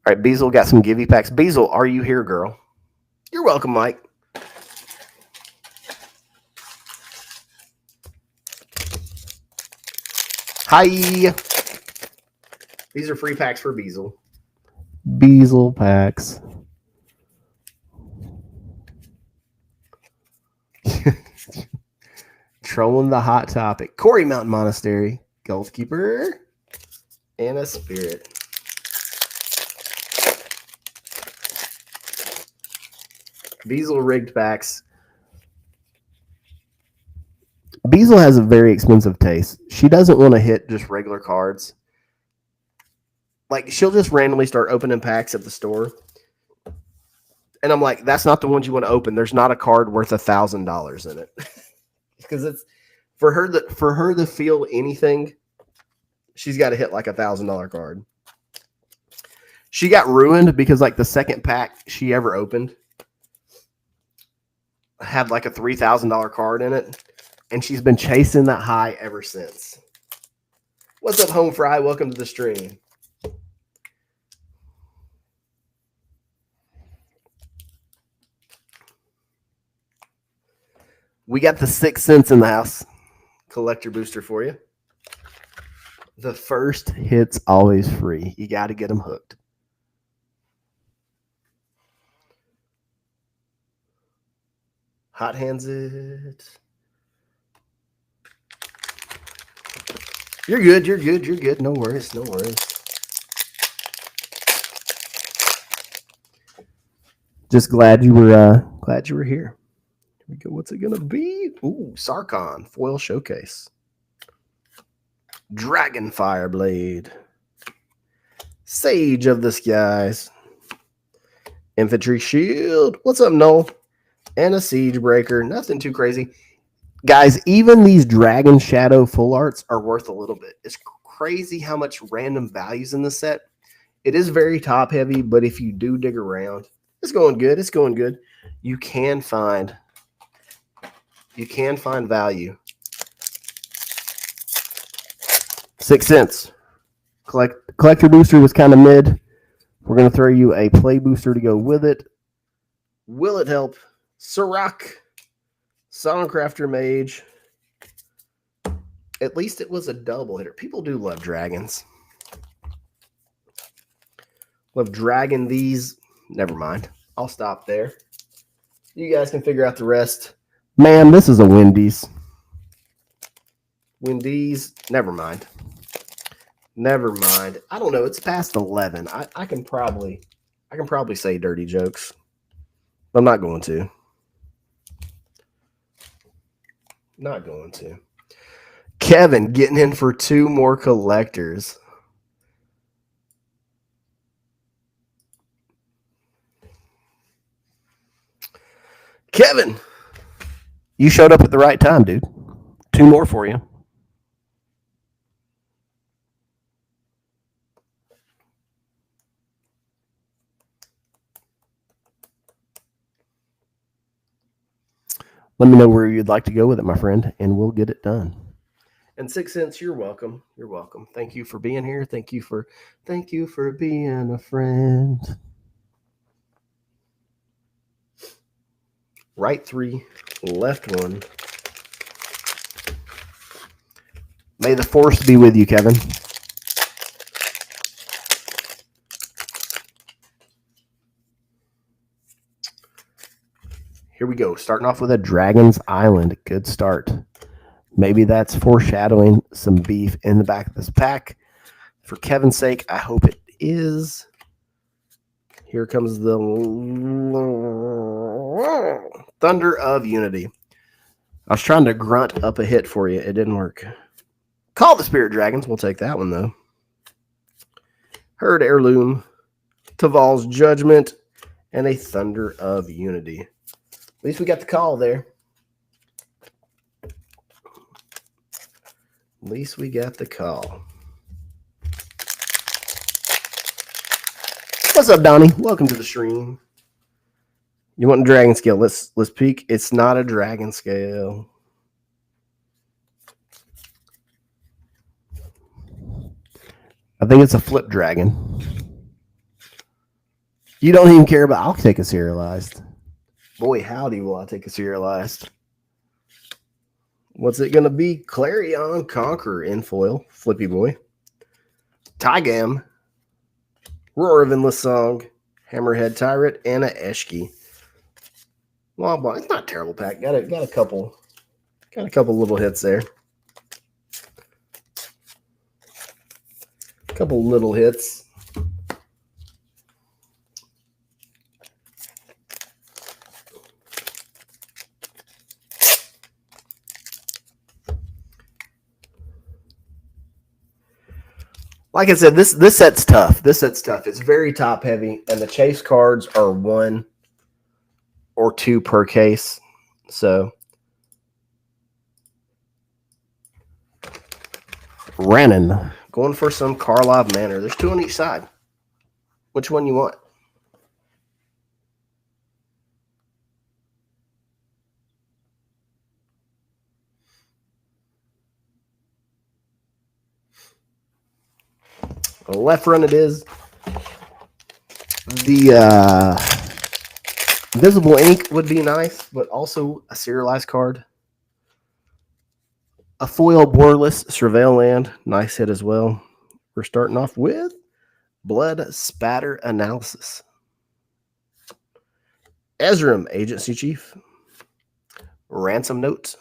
right, Beazle got some givey packs. Beazle, are you here, girl? You're welcome, Mike. Hi. These are free packs for Beazle. Beazle packs. Trolling the hot topic. Corey Mountain Monastery, Goalkeeper, and a Spirit. Beazle rigged packs. Beazle has a very expensive taste. She doesn't want to hit just regular cards. Like, she'll just randomly start opening packs at the store. And I'm like, that's not the ones you want to open. There's not a card worth $1,000 in it. Because it's for her to feel anything, she's got to hit like $1,000 card. She got ruined because like the second pack she ever opened had like a $3,000 card in it, and she's been chasing that high ever since. What's up, Home Fry? Welcome to the stream. We got the 6 cents in the house. Collector booster for you. The first hit's always free. You got to get them hooked. Hot hands it. You're good. You're good. You're good. No worries. No worries. Just glad you were here. Here we go. What's it gonna be? Ooh, Sarkon foil showcase. Dragon Fireblade. Sage of the Skies. Infantry Shield. What's up, Noel? And a Siege Breaker. Nothing too crazy. Guys, even these Dragon Shadow full arts are worth a little bit. It's crazy how much random values in the set. It is very top heavy, but if you do dig around, it's going good. It's going good. You can find value. 6 cents. Collector booster was kind of mid. We're going to throw you a play booster to go with it. Will it help? Sirach, Songcrafter Mage. At least it was a double hitter. People do love dragons. Love dragging these. Never mind. I'll stop there. You guys can figure out the rest. Man, this is a Wendy's. Wendy's. Never mind. Never mind. I don't know. It's past 11. I can probably say dirty jokes. I'm not going to. Not going to. Kevin getting in for 2 more collectors. Kevin, you showed up at the right time, dude. 2 more for you. Let me know where you'd like to go with it, my friend, and we'll get it done. And 6 cents, you're welcome. You're welcome. Thank you for being here. Thank you for being a friend. Right 3, left 1. May the force be with you, Kevin. Here we go. Starting off with a Dragon's Island. Good start. Maybe that's foreshadowing some beef in the back of this pack. For Kevin's sake, I hope it is. Here comes the Thunder of Unity. I was trying to grunt up a hit for you. It didn't work. Call the Spirit Dragons. We'll take that one, though. Herd Heirloom. Taval's Judgment. And a Thunder of Unity. At least we got the call there. At least we got the call. What's up, Donnie? Welcome to the stream. You want a dragon scale? Let's peek. It's not a dragon scale. I think it's a flip dragon. You don't even care about. I'll take a serialized. Boy, howdy, will I take a serialized. What's it going to be? Clarion Conqueror in foil. Flippy boy. Tygam. Roar of Endless Song. Hammerhead Tyrant. And a Eshki. Well, it's not a terrible pack. Got a couple little hits there. Couple little hits. Like I said, this set's tough. This set's tough. It's very top heavy, and the chase cards are 1 or 2 per case. So Rannon going for some Karlov Manor. There's 2 on each side. Which one you want? A left run it is. The visible ink would be nice, but also a serialized card. A foil borderless Surveil Land. Nice hit as well. We're starting off with Blood Spatter Analysis. Ezram, Agency Chief. Ransom Note.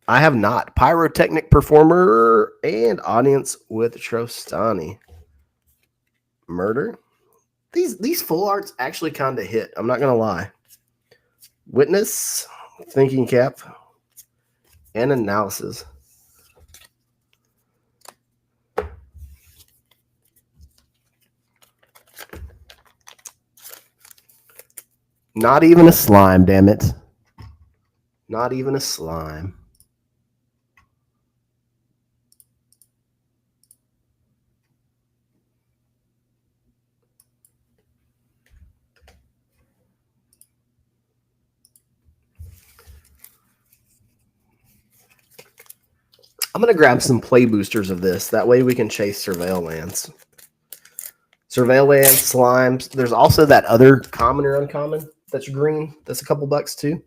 I have not. Pyrotechnic Performer and Audience with Trostani. Murder. These full arts actually kind of hit. I'm not going to lie. Witness, Thinking Cap, and Analysis. Not even a slime, damn it. Not even a slime. I'm going to grab some play boosters of this. That way we can chase Surveil Lands. Surveil Lands, Slimes. There's also that other common or uncommon that's green. That's a couple bucks too.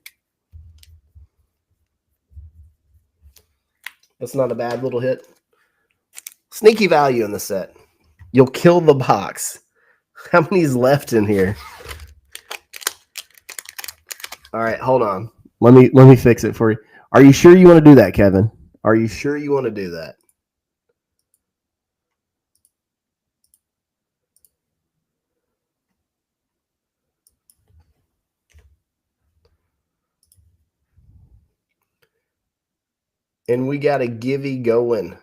That's not a bad little hit. Sneaky value in the set. You'll kill the box. How many's left in here? All right, hold on. Let me fix it for you. Are you sure you want to do that, Kevin? Are you sure you want to do that? And we got a Givey going.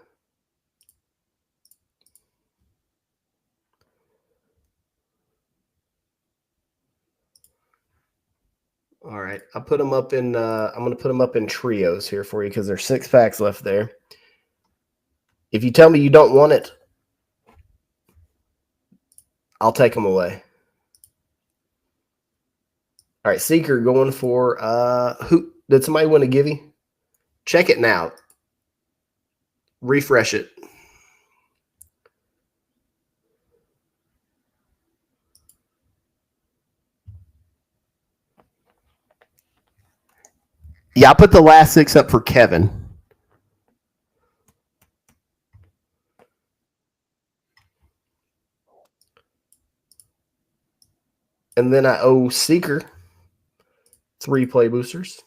All right, I put them up in. I'm going to put them up in trios here for you because there's 6 packs left there. If you tell me you don't want it, I'll take them away. All right, Seeker going for who? Did somebody win a Givey? Check it now. Refresh it. Yeah, I put the last 6 up for Kevin. And then I owe Seeker 3 play boosters.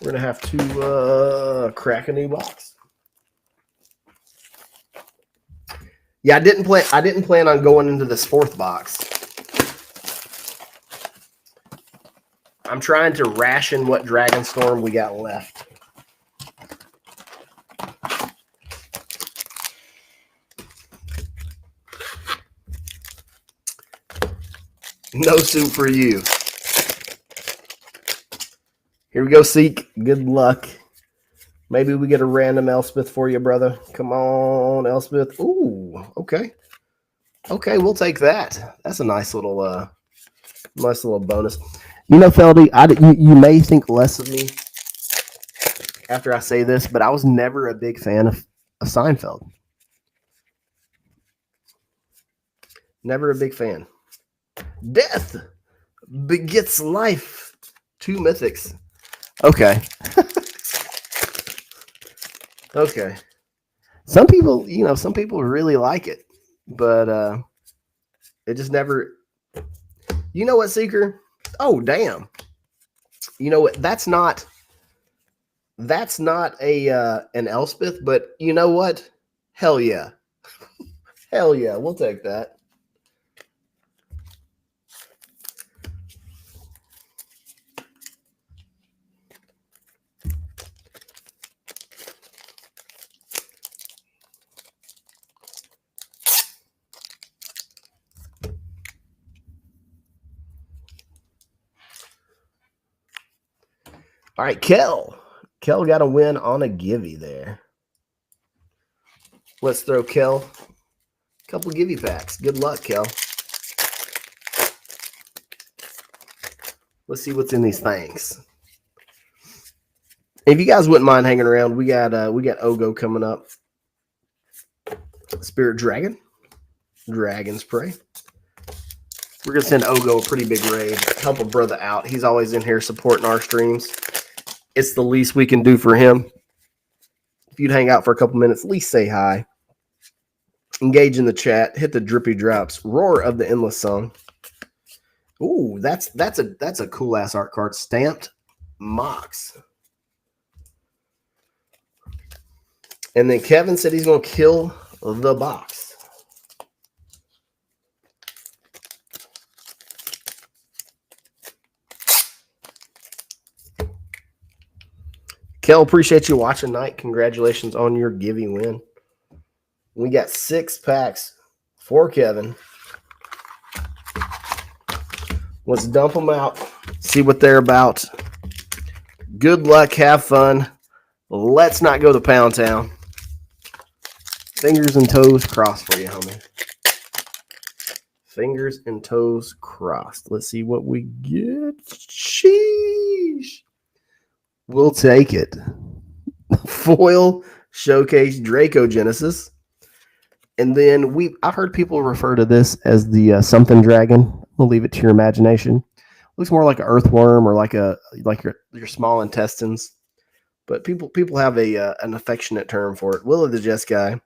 We're going to have to crack a new box. Yeah, I didn't plan on going into this 4th box. I'm trying to ration what Dragonstorm we got left. No soup for you. Here we go, Seek. Good luck. Maybe we get a random Elspeth for you, brother. Come on, Elspeth. Ooh, okay. Okay, we'll take that. That's a nice little bonus. You know, Feldy, you may think less of me after I say this, but I was never a big fan of Seinfeld. Never a big fan. Death begets life. 2 mythics. Okay. Okay. Some people really like it, but it just never. You know what, Seeker? Oh, damn. You know what? That's not a an Elspeth, but you know what? Hell yeah. Hell yeah, we'll take that. All right, Kel. Kel got a win on a givey there. Let's throw Kel a couple givey packs. Good luck, Kel. Let's see what's in these things. If you guys wouldn't mind hanging around, we got Ogo coming up. Spirit Dragon. Dragon's Prey. We're going to send Ogo a pretty big raid. Help a brother out. He's always in here supporting our streams. It's the least we can do for him. If you'd hang out for a couple minutes, at least say hi. Engage in the chat. Hit the drippy drops. Roar of the Endless Song. Ooh, that's a cool ass art card. Stamped Mox. And then Kevin said he's going to kill the box. Kel, appreciate you watching tonight. Congratulations on your giving win. We got 6 packs for Kevin. Let's dump them out. See what they're about. Good luck. Have fun. Let's not go to Pound Town. Fingers and toes crossed for you, homie. Fingers and toes crossed. Let's see what we get. Sheesh. We'll take it. Foil Showcase Draco Genesis. And then I've heard people refer to this as the something dragon. We'll leave it to your imagination. Looks more like an earthworm or like your small intestines. But people have an affectionate term for it. Will of the Jeskai,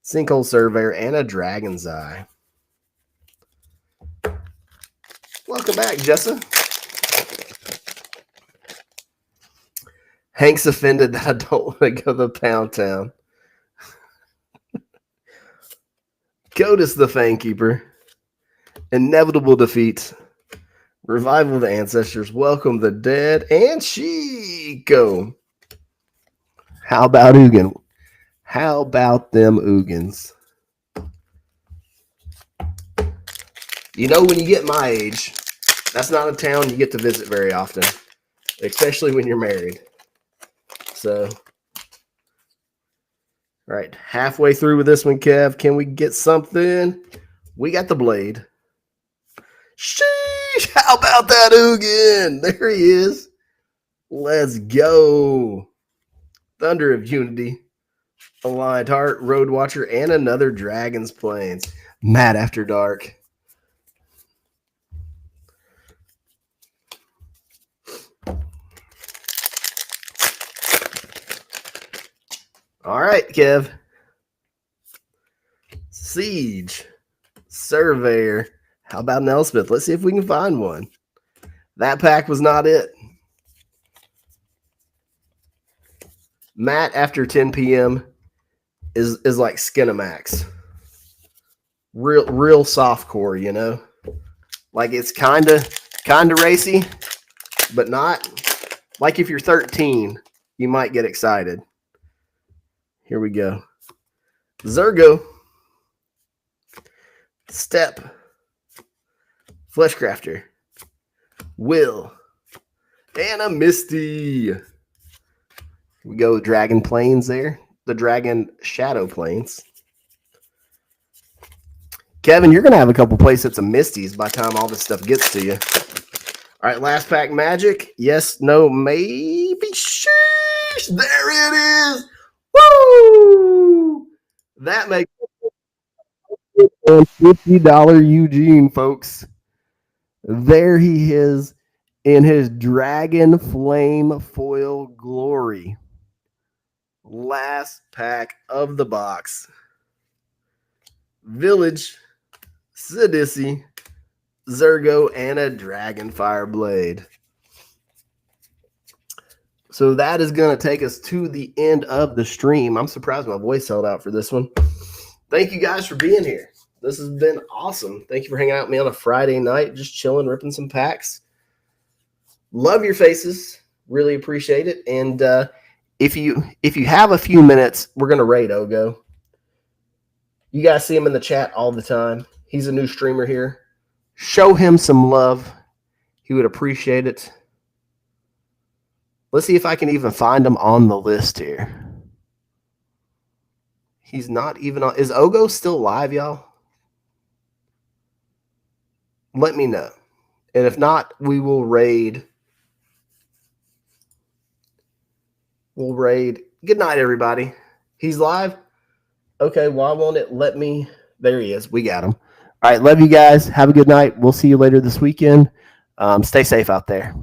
Sinkhole Surveyor, and a Dragon's Eye. Welcome back, Jessa. Hank's offended that I don't want to go to Pound Town. Godus the Fangkeeper. Inevitable Defeat. Revival of the Ancestors. Welcome the Dead. And Chico. How about Ugin? How about them Ugins? You know, when you get my age, that's not a town you get to visit very often. Especially when you're married. So, all right, halfway through with this one, Kev. Can we get something? We got the blade. Sheesh! How about that Ugin? There he is. Let's go. Thunder of Unity. Aligned Heart, Road Watcher, and another Dragon's Plains. Mad After Dark. All right, Kev. Siege. Surveyor. How about an Elspeth? Let's see if we can find one. That pack was not it. Matt after 10 p.m. is like Skinamax. Real soft core, you know? Like it's kinda racy, but not. Like if you're 13, you might get excited. Here we go. Zergo. Step. Fleshcrafter. Will. And a Misty. Here we go. Dragon Plains there. The Dragon Shadow Plains. Kevin, you're going to have a couple playsets of Misties by the time all this stuff gets to you. All right, last pack magic. Yes, no, maybe. Sheesh. There it is. Woo! That makes $50 Eugene, folks. There he is in his Dragon Flame foil glory. Last pack of the box. Village, Sidisi, Zergo, and a Dragonfire Blade. So that is going to take us to the end of the stream. I'm surprised my voice held out for this one. Thank you guys for being here. This has been awesome. Thank you for hanging out with me on a Friday night, just chilling, ripping some packs. Love your faces. Really appreciate it. And if you have a few minutes, we're going to raid Ogo. You guys see him in the chat all the time. He's a new streamer here. Show him some love. He would appreciate it. Let's see if I can even find him on the list here. He's not even on. Is Ogo still live, y'all? Let me know. And if not, we will raid. We'll raid. Good night, everybody. He's live? Okay, why won't it let me? There he is. We got him. All right, love you guys. Have a good night. We'll see you later this weekend. Stay safe out there.